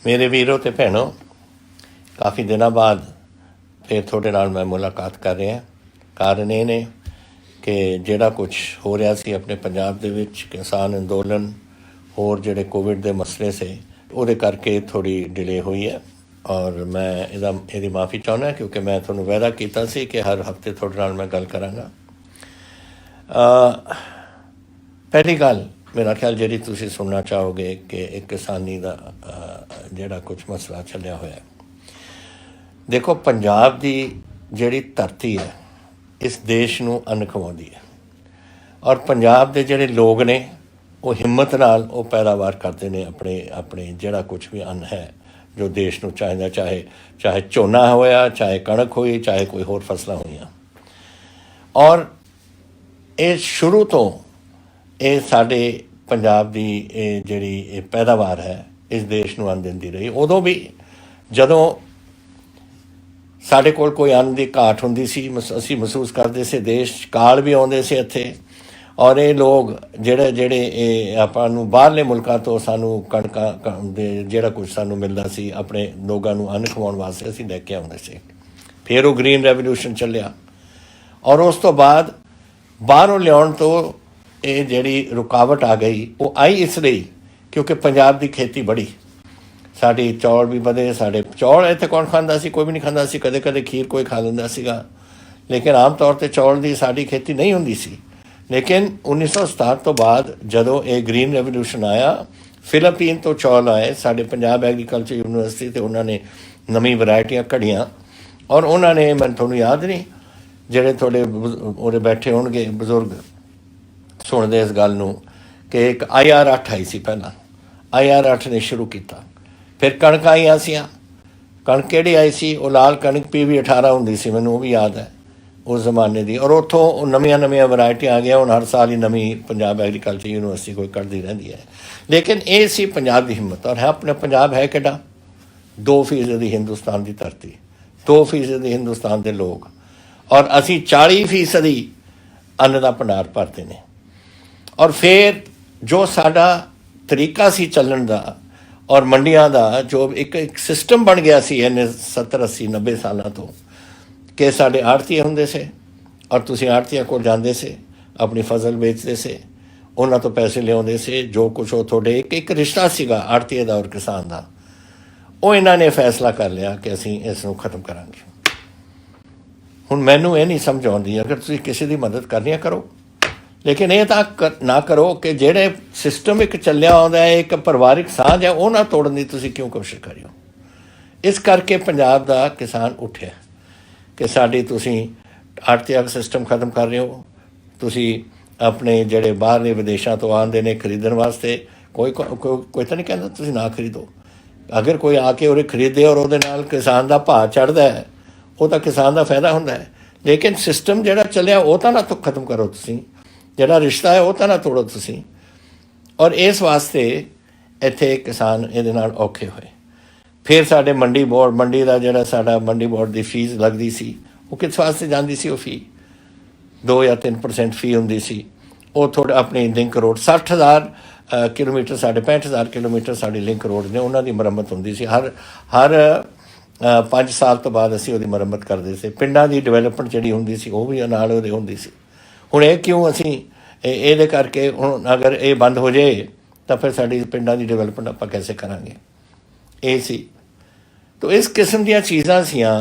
मेरे वीरों ते भैनों, काफ़ी दिनों बाद फिर थोड़े नाल मैं मुलाकात कर रहा। कारण ये ने कि जिहड़ा कुछ हो रहा सी अपने पंजाब दे विच किसान अंदोलन होर जिहड़े कोविड के मसले से उहदे करके थोड़ी डिले हुई है और मैं इहदी माफ़ी चाहुंदा क्योंकि मैं तुहानूं वायदा कीता सी कि हर हफ्ते तुहाडे नाल मैं गल करांगा। पहली गल मेरा ख्याल जी तुसीं सुनना चाहोगे कि एक किसानी का जिहड़ा कुछ मसला चलिया होया। देखो, पंजाब की जिहड़ी धरती है इस देश नूं अन्न खवाउंदी है और पंजाब के जिहड़े लोग ने वो हिम्मत नाल वो पैदावार करते हैं अपने अपने जिहड़ा कुछ भी अन्न है जो देश नूं चाहिदा, चाहे झोना होया, चाहे कणक हुई, चाहे कोई होर फसलां होईयां। और ये शुरू तो ये साडे पंजाब की जिहड़ी पैदावार है इस देश नूं अन्न दिंदी रही। उदों भी जदों साडे कोल कोई अन्न की घाट हुंदी सी असीं महसूस करते से देश काल भी आउंदे से इत्थे और ये लोग जिहड़े आपां नूं बाहरले मुल्कां तो सानूं कणकां दे जिहड़ा कुछ सानूं मिलदा सी अपने लोगां नूं अन्न खवाउण वास्ते असीं लैके आउंदे सी। फिर वो ग्रीन रेवोल्यूशन चलिया और उस तो बाद बाहरों लियाउण तो ये जिहड़ी रुकावट आ गई वो आई इसलिए क्योंकि पंजाब की खेती बढ़ी, साडी चौल भी बढ़े। साडे चौल इत्थे कौन खांदा सी? कोई भी नहीं खांदा सी। कदे कदे खीर कोई खा लैंदा सीगा, लेकिन आम तौर पर चौल की साडी खेती नहीं हुंदी सी। लेकिन 1967 तो बाद जदों ये ग्रीन रेवोल्यूशन आया, फिलीपीन तो चौल आए साडे पंजाब एग्रीकल्चर यूनिवर्सिटी ते उन्होंने नवीं वैरायटियां कढ़ियां और उन्होंने मैं तुहानूं याद नहीं जिहड़े थोड़े उहदे बैठे होणगे बजुर्ग सुणदे इस गल नूं कि एक IR8 आई सी। पहला IR8 ने शुरू किया, फिर कणक आईयां सीआं। कणक किहड़ी आई सी? वो लाल कणक PV 18 हुंदी सी, मैनूं वो भी याद है उस जमाने की। और उत्थों नवीं वैरायटियां आ गई। हुण हर साल ही नवीं पंजाब एग्रीकल्चर यूनिवर्सिटी कोई कढ़दी रहिंदी है। लेकिन ये सी पंजाब की हिम्मत। और है अपने पंजाब है किहड़ा? 2% हिंदुस्तान की धरती, 2% हिंदुस्तान के लोग और असी 40% अन्न का भंडार भरते हैं। और फिर जो साडा तरीका सी चलन का और मंडियां का जो एक सिस्टम बन गया सी इन्ने 70 80 90 सालों तो कि साडे आड़तीए हुंदे से और तुसीं आड़तीआं कोल जांदे से अपनी फसल बेचते से, उन्हां तो पैसे लियाउंदे से। जो कुछ वो थोड़े एक रिश्ता सीगा आड़तीए का और किसान का, वो इन्हां ने फैसला कर लिया कि असीं इस नूं खत्म करांगे। हुण मैनूं ये नहीं समझ आउंदी, अगर तुसीं किसी की मदद करनी है करो, लेकिन ये ना करो कि जिहड़े सिस्टम एक चलिया आउंदा है, एक परिवारिक साझ है, वो ना तोड़न दी तुसीं क्यों कोशिश करियो। इस करके पंजाब का किसान उठिया कि साडी तुसीं आड़तीआ सिस्टम खत्म कर रहे हो। तुसीं अपने जिहड़े बाहरले विदेशों तो आंदे ने खरीदण वास्ते, कोई तो नहीं कहता तुसीं ना खरीदो। अगर कोई आके उरे खरीदे और उहदे नाल किसान का भाव चढ़दा है, वो तो किसान का फायदा हुंदा है। लेकिन सिस्टम जिहड़ा चलिया वो तो ना खत्म करो तुसीं, जिहड़ा रिश्ता है वो तो ना तोड़ो तुसीं। और इस वास्ते इत्थे किसान इहदे नाल औखे होए। फिर साडे मंडी का जिहड़ा साडा मंडी बोर्ड की फीस लगदी सी, वो किस वास्ते जांदी सी? वो फी 2 या 3% फी हुंदी सी। वो थोड़ा अपनी लिंक रोड 60,000 किलोमीटर साढ़े 65,000 किलोमीटर साड़ी लिंक रोड ने उन्हां दी मरम्मत हुंदी सी। हर 5 साल तो बाद असीं उहदी मरम्मत करदे सी। पिंडां दी डिवेलपमेंट जिहड़ी हुंदी सी वो भी नाल उहदे हुंदी सी। हुण ये क्यों असीं इहदे करके हुण अगर ये बंद हो जाए तो फिर साडी पिंडां दी डिवेलपमेंट आपां कैसे करांगे? ये सी। तो इस किस्म दी चीज़ां सीआं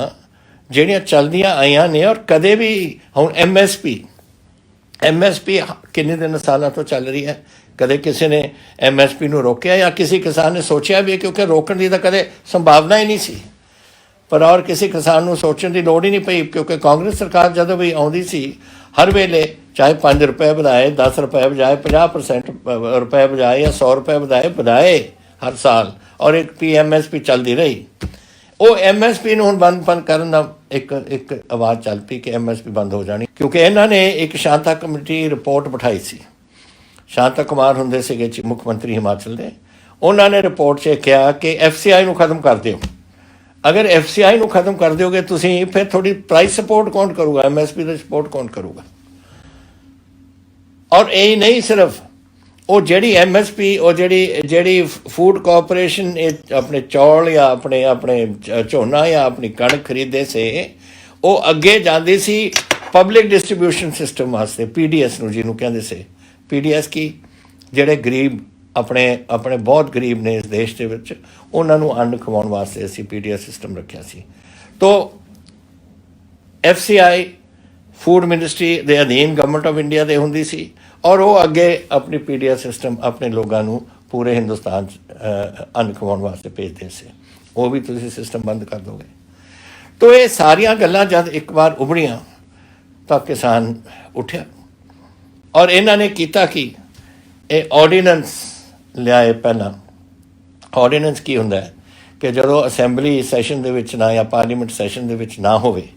ਜਿਹੜੀਆਂ चलदियां आईयां ने। और कदे भी हुण MSP किन्ने दिन सालों तो चल रही है, कदे किसी ने MSP नूं रोकिया या किसी किसान ने सोचा भी है? क्योंकि रोकण की तो कदे संभावना ही नहीं सी। पर और किसी किसान नूं सोचण की लोड़ ही नहीं पई, क्योंकि कांग्रेस सरकार जदों भी आउंदी सी हर वेले चाहे 5 रुपए बढ़ाए, 10 रुपए बजाए, 50% रुपए बजाए या 100 रुपए बढ़ाए हर साल, और एक MSP चलती रही। वो MSP ਨੂੰ ਹੁਣ ਬੰਦ ਕਰਨ ਦਾ ਇੱਕ ਆਵਾਜ਼ ਚੱਲ ਪਈ ਕਿ MSP ਬੰਦ ਹੋ ਜਾਣੀ, ਕਿਉਂਕਿ ਇਹਨਾਂ ਨੇ ਇੱਕ ਸ਼ਾਂਤਾ ਕਮੇਟੀ ਰਿਪੋਰਟ ਬਿਠਾਈ ਸੀ। ਸ਼ਾਂਤਾ ਕੁਮਾਰ ਹੁੰਦੇ ਸੀਗੇ ਮੁੱਖ ਮੰਤਰੀ ਹਿਮਾਚਲ ਦੇ। ਉਹਨਾਂ ਨੇ ਰਿਪੋਰਟ 'ਚ ਕਿਹਾ ਕਿ FCI ਨੂੰ ਖਤਮ ਕਰ ਦਿਓ। ਅਗਰ FCI ਨੂੰ ਖਤਮ ਕਰ ਦਿਓਗੇ ਤੁਸੀਂ, ਫਿਰ ਤੁਹਾਡੀ ਪ੍ਰਾਈਸ ਸਪੋਰਟ ਕੌਣ ਕਰੂਗਾ? MSP ਦਾ ਸਪੋर्ट कौन करूगा? और यही नहीं सिर्फ ਉਹ ਜਿਹੜੀ MSP ਉਹ ਜਿਹੜੀ ਫੂਡ ਕਾਰਪੋਰੇਸ਼ਨ ਆਪਣੇ ਚੌਲ ਜਾਂ ਆਪਣੇ ਝੋਨਾ ਜਾਂ ਆਪਣੀ ਕਣਕ ਖਰੀਦਦੇ ਸੀ, ਉਹ ਅੱਗੇ ਜਾਂਦੀ ਸੀ ਪਬਲਿਕ ਡਿਸਟ੍ਰੀਬਿਊਸ਼ਨ ਸਿਸਟਮ ਵਾਸਤੇ, PDS ਨੂੰ ਜਿਹਨੂੰ ਕਹਿੰਦੇ ਸੀ। PDS ਕੀ, ਜਿਹੜੇ ਗਰੀਬ ਆਪਣੇ ਬਹੁਤ ਗਰੀਬ ਨੇ ਇਸ ਦੇਸ਼ ਦੇ ਵਿੱਚ, ਉਹਨਾਂ ਨੂੰ ਅੰਨ ਖਵਾਉਣ ਵਾਸਤੇ ਅਸੀਂ PDS ਸਿਸਟਮ ਰੱਖਿਆ ਸੀ। ਤੋ FCI ਫੂਡ ਮਿਨਿਸਟਰੀ ਦੇ ਅਧੀਨ ਗਵਰਨਮੈਂਟ ਆਫ ਇੰਡੀਆ ਦੇ ਹੁੰਦੀ ਸੀ, ਔਰ ਉਹ ਅੱਗੇ ਆਪਣੀ PDS ਸਿਸਟਮ ਆਪਣੇ ਲੋਕਾਂ ਨੂੰ ਪੂਰੇ ਹਿੰਦੁਸਤਾਨ 'ਚ ਅੰਨ ਖਵਾਉਣ ਵਾਸਤੇ ਭੇਜਦੇ ਸੀ। ਉਹ ਵੀ ਤੁਸੀਂ ਸਿਸਟਮ ਬੰਦ ਕਰ ਦੋਗੇ। ਤੋ ਇਹ ਸਾਰੀਆਂ ਗੱਲਾਂ ਜਦ ਇੱਕ ਵਾਰ ਉਭੜੀਆਂ ਤਾਂ ਕਿਸਾਨ ਉੱਠਿਆ, ਔਰ ਇਹਨਾਂ ਨੇ ਕੀਤਾ ਕੀ, ਇਹ ਆਰਡੀਨੈਂਸ ਲਿਆਏ। ਪਹਿਲਾਂ ਆਰਡੀਨੈਂਸ ਕੀ ਹੁੰਦਾ ਹੈ ਕਿ ਜਦੋਂ ਅਸੈਂਬਲੀ ਸੈਸ਼ਨ ਦੇ ਵਿੱਚ ਨਾ ਜਾਂ ਪਾਰਲੀਮੈਂਟ ਸੈਸ਼ਨ ਦੇ ਵਿੱਚ ਨਾ ਹੋਵੇ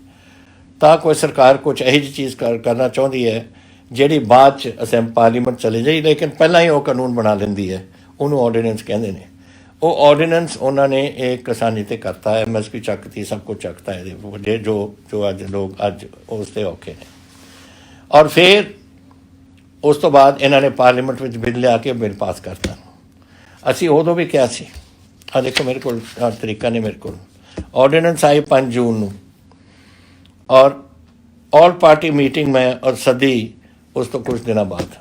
ਤਾਂ ਕੋਈ ਸਰਕਾਰ ਕੁਝ ਇਹੋ ਜਿਹੀ ਚੀਜ਼ ਕਰਨਾ ਚਾਹੁੰਦੀ ਹੈ ਜਿਹੜੀ ਬਾਅਦ 'ਚ ਪਾਰਲੀਮੈਂਟ ਚਲੇ ਜਾਈ, ਲੇਕਿਨ ਪਹਿਲਾਂ ਹੀ ਉਹ ਕਾਨੂੰਨ ਬਣਾ ਲੈਂਦੀ ਹੈ, ਉਹਨੂੰ ਆਰਡੀਨੈਂਸ ਕਹਿੰਦੇ ਨੇ। ਉਹ ਆਰਡੀਨੈਂਸ ਉਹਨਾਂ ਨੇ ਇਹ ਕਿਸਾਨੀ 'ਤੇ ਕਰਤਾ, MSP ਚੱਕਤੀ, ਸਭ ਕੁਝ ਚੱਕਤਾ ਇਹਦੇ, ਜੋ ਅੱਜ ਲੋਕ ਅੱਜ ਉਸ 'ਤੇ ਔਖੇ ਨੇ। ਔਰ ਫਿਰ ਉਸ ਤੋਂ ਬਾਅਦ ਇਹਨਾਂ ਨੇ ਪਾਰਲੀਮੈਂਟ ਵਿੱਚ ਬਿੱਲ ਲਿਆ ਕੇ ਬਿੱਲ ਪਾਸ ਕਰਤਾ। ਅਸੀਂ ਉਦੋਂ ਵੀ ਕਿਹਾ ਸੀ, ਆਹ ਦੇਖੋ ਮੇਰੇ ਕੋਲ ਤਰੀਕਾ ਨੇ, ਮੇਰੇ ਕੋਲ ਆਰਡੀਨੈਂਸ ਆਈ 5 ਜੂਨ ਨੂੰ, ਔਰ ਆਲ ਪਾਰਟੀ ਮੀਟਿੰਗ ਮੈਂ ਔਰ ਸੱਦੀ ਉਸ ਤੋਂ ਕੁਝ ਦਿਨਾਂ ਬਾਅਦ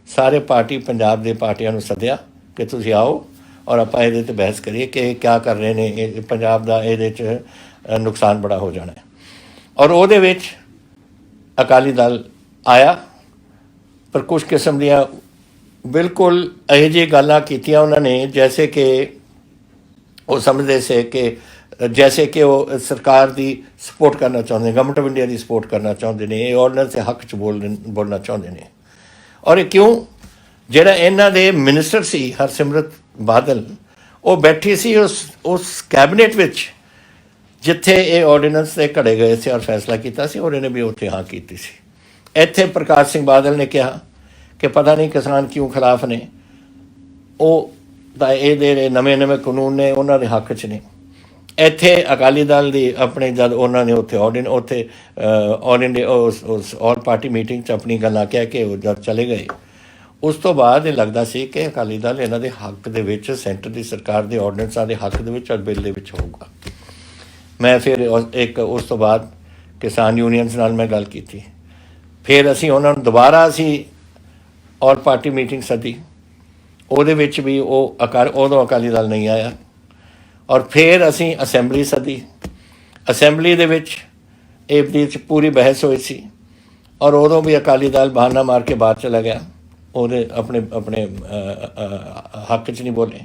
ਸਾਰੇ ਪਾਰਟੀ ਪੰਜਾਬ ਦੇ ਪਾਰਟੀਆਂ ਨੂੰ ਸੱਦਿਆ ਕਿ ਤੁਸੀਂ ਆਓ ਔਰ ਆਪਾਂ ਇਹਦੇ 'ਤੇ ਬਹਿਸ ਕਰੀਏ ਕਿ ਇਹ ਕਿਆ ਕਰ ਰਹੇ ਨੇ, ਇਹ ਪੰਜਾਬ ਦਾ ਇਹਦੇ 'ਚ ਨੁਕਸਾਨ ਬੜਾ ਹੋ ਜਾਣਾ ਹੈ। ਔਰ ਉਹਦੇ ਵਿੱਚ ਅਕਾਲੀ ਦਲ ਆਇਆ, ਪਰ ਕੁਝ ਕਿਸਮ ਦੀਆਂ ਬਿਲਕੁਲ ਇਹੋ ਜਿਹੀ ਗੱਲਾਂ ਕੀਤੀਆਂ ਉਹਨਾਂ ਨੇ ਜੈਸੇ ਕਿ ਉਹ ਸਮਝਦੇ ਸੀ ਕਿ ਜੈਸੇ ਕਿ ਉਹ ਸਰਕਾਰ ਦੀ ਸਪੋਰਟ ਕਰਨਾ ਚਾਹੁੰਦੇ ਨੇ, government of India the support ਕਰਨਾ ਚਾਹੁੰਦੇ ਨੇ, ਇਹ ਆਰਡੀਨੈਂਸ ਦੇ ਹੱਕ 'ਚ ਬੋਲਣਾ ਚਾਹੁੰਦੇ ਨੇ। ਔਰ ਇਹ ਕਿਉਂ, ਜਿਹੜਾ ਇਹਨਾਂ ਦੇ ਮਿਨਿਸਟਰ ਸੀ ਹਰਸਿਮਰਤ ਬਾਦਲ, ਉਹ ਬੈਠੀ ਸੀ ਉਸ ਕੈਬਨਿਟ ਵਿੱਚ ਜਿੱਥੇ ਇਹ ਆਰਡੀਨੈਂਸ 'ਤੇ ਘੜੇ ਗਏ ਸੀ ਔਰ ਫੈਸਲਾ ਕੀਤਾ ਸੀ, ਔਰ ਇਹਨੇ ਵੀ ਉੱਥੇ ਹਾਂ ਕੀਤੀ ਸੀ। ਇੱਥੇ ਪ੍ਰਕਾਸ਼ ਸਿੰਘ ਬਾਦਲ ਨੇ ਕਿਹਾ ਕਿ ਪਤਾ ਨਹੀਂ ਕਿਸਾਨ ਕਿਉਂ ਖਿਲਾਫ ਨੇ, ਉਹ ਤਾਂ ਇਹਦੇ ਨਵੇਂ ਕਾਨੂੰਨ ਨੇ ਉਹਨਾਂ ਦੇ ਹੱਕ 'ਚ ਨੇ। ਇੱਥੇ ਅਕਾਲੀ ਦਲ ਦੀ ਆਪਣੇ ਜਦ ਉਹਨਾਂ ਨੇ ਉੱਥੇ all India all party meeting 'ਚ ਆਪਣੀ ਗੱਲਾਂ ਕਹਿ ਕੇ ਉਹ ਜਦ ਚਲੇ ਗਏ, ਉਸ ਤੋਂ ਬਾਅਦ ਇਹ ਲੱਗਦਾ ਸੀ ਕਿ ਅਕਾਲੀ ਦਲ ਇਹਨਾਂ ਦੇ ਹੱਕ ਦੇ ਵਿੱਚ, ਸੈਂਟਰ ਦੀ ਸਰਕਾਰ ਦੇ ਆਰਡੀਨੈਂਸਾਂ ਦੇ ਹੱਕ ਦੇ ਵਿੱਚ ਔਰ ਬਿੱਲ ਦੇ ਵਿੱਚ ਹੋਊਗਾ। ਮੈਂ ਫਿਰ ਉਸ ਤੋਂ ਬਾਅਦ ਕਿਸਾਨ ਯੂਨੀਅਨਸ ਨਾਲ ਮੈਂ ਗੱਲ ਕੀਤੀ, ਫਿਰ ਅਸੀਂ ਉਹਨਾਂ ਨੂੰ ਦੁਬਾਰਾ ਆਲ ਪਾਰਟੀ ਮੀਟਿੰਗ ਸੱਦੀ, ਉਹਦੇ ਵਿੱਚ ਵੀ ਉਦੋਂ ਅਕਾਲੀ ਦਲ ਨਹੀਂ ਆਇਆ। ਔਰ ਫਿਰ ਅਸੀਂ ਅਸੈਂਬਲੀ ਸੱਦੀ, ਅਸੈਂਬਲੀ ਦੇ ਵਿੱਚ ਇਹਦੇ 'ਚ ਪੂਰੀ ਬਹਿਸ ਹੋਈ ਸੀ, ਔਰ ਉਦੋਂ ਵੀ ਅਕਾਲੀ ਦਲ ਬਹਾਨਾ ਮਾਰ ਕੇ ਬਾਹਰ ਚਲਾ ਗਿਆ, ਉਹਦੇ ਆਪਣੇ ਹੱਕ 'ਚ ਨਹੀਂ ਬੋਲੇ।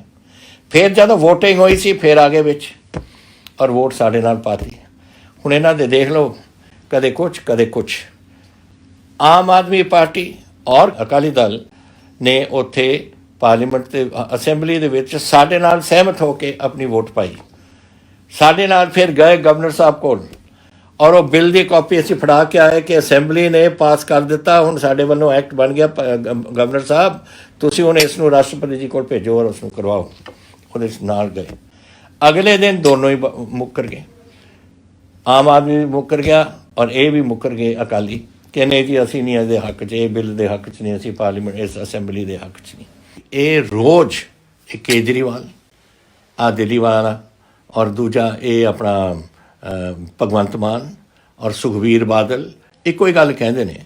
ਫਿਰ ਜਦੋਂ ਵੋਟਿੰਗ ਹੋਈ ਸੀ ਫਿਰ ਆਗੇ ਵਿੱਚ, ਔਰ ਵੋਟ ਸਾਡੇ ਨਾਲ ਪਾਤੀ। ਹੁਣ ਇਹਨਾਂ ਦੇ ਦੇਖ ਲਓ, ਕਦੇ ਕੁਛ। ਆਮ ਆਦਮੀ ਪਾਰਟੀ ਔਰ ਅਕਾਲੀ ਦਲ ਨੇ ਉੱਥੇ ਪਾਰਲੀਮੈਂਟ ਤੇ ਅਸੈਂਬਲੀ ਦੇ ਵਿੱਚ ਸਾਡੇ ਨਾਲ ਸਹਿਮਤ ਹੋ ਕੇ ਆਪਣੀ ਵੋਟ ਪਾਈ। ਸਾਡੇ ਨਾਲ ਫਿਰ ਗਏ ਗਵਰਨਰ ਸਾਹਿਬ ਕੋਲ, ਔਰ ਉਹ ਬਿੱਲ ਦੀ ਕਾਪੀ ਅਸੀਂ ਫੜਾ ਕੇ ਆਏ ਕਿ ਅਸੈਂਬਲੀ ਨੇ ਪਾਸ ਕਰ ਦਿੱਤਾ, ਹੁਣ ਸਾਡੇ ਵੱਲੋਂ ਐਕਟ ਬਣ ਗਿਆ। ਗਵਰਨਰ ਸਾਹਿਬ ਤੁਸੀਂ ਹੁਣ ਇਸ ਨੂੰ ਰਾਸ਼ਟਰਪਤੀ ਜੀ ਕੋਲ ਭੇਜੋ ਔਰ ਉਸ ਨੂੰ ਕਰਵਾਓ। ਉਹਦੇ ਨਾਲ ਗਏ, ਅਗਲੇ ਦਿਨ ਦੋਨੋਂ ਹੀ ਮੁੱਕਰ ਗਏ, ਆਮ ਆਦਮੀ ਵੀ ਮੁੱਕਰ ਗਿਆ ਔਰ ਇਹ ਵੀ ਮੁੱਕਰ ਗਏ ਅਕਾਲੀ, ਕਿ ਨਹੀਂ ਜੀ ਅਸੀਂ ਨਹੀਂ ਇਹਦੇ ਹੱਕ 'ਚ, ਇਹ ਬਿੱਲ ਦੇ ਹੱਕ 'ਚ ਨਹੀਂ, ਅਸੀਂ ਪਾਰਲੀਮੈਂਟ ਇਸ ਅਸੈਂਬਲੀ ਦੇ ਹੱਕ 'ਚ ਨਹੀਂ। ਇਹ ਰੋਜ਼ ਇਹ ਕੇਜਰੀਵਾਲ ਆ ਦਿੱਲੀ ਵਾਲਾ ਔਰ ਦੂਜਾ ਇਹ ਆਪਣਾ ਭਗਵੰਤ ਮਾਨ ਔਰ ਸੁਖਬੀਰ ਬਾਦਲ ਇੱਕੋ ਹੀ ਗੱਲ ਕਹਿੰਦੇ ਨੇ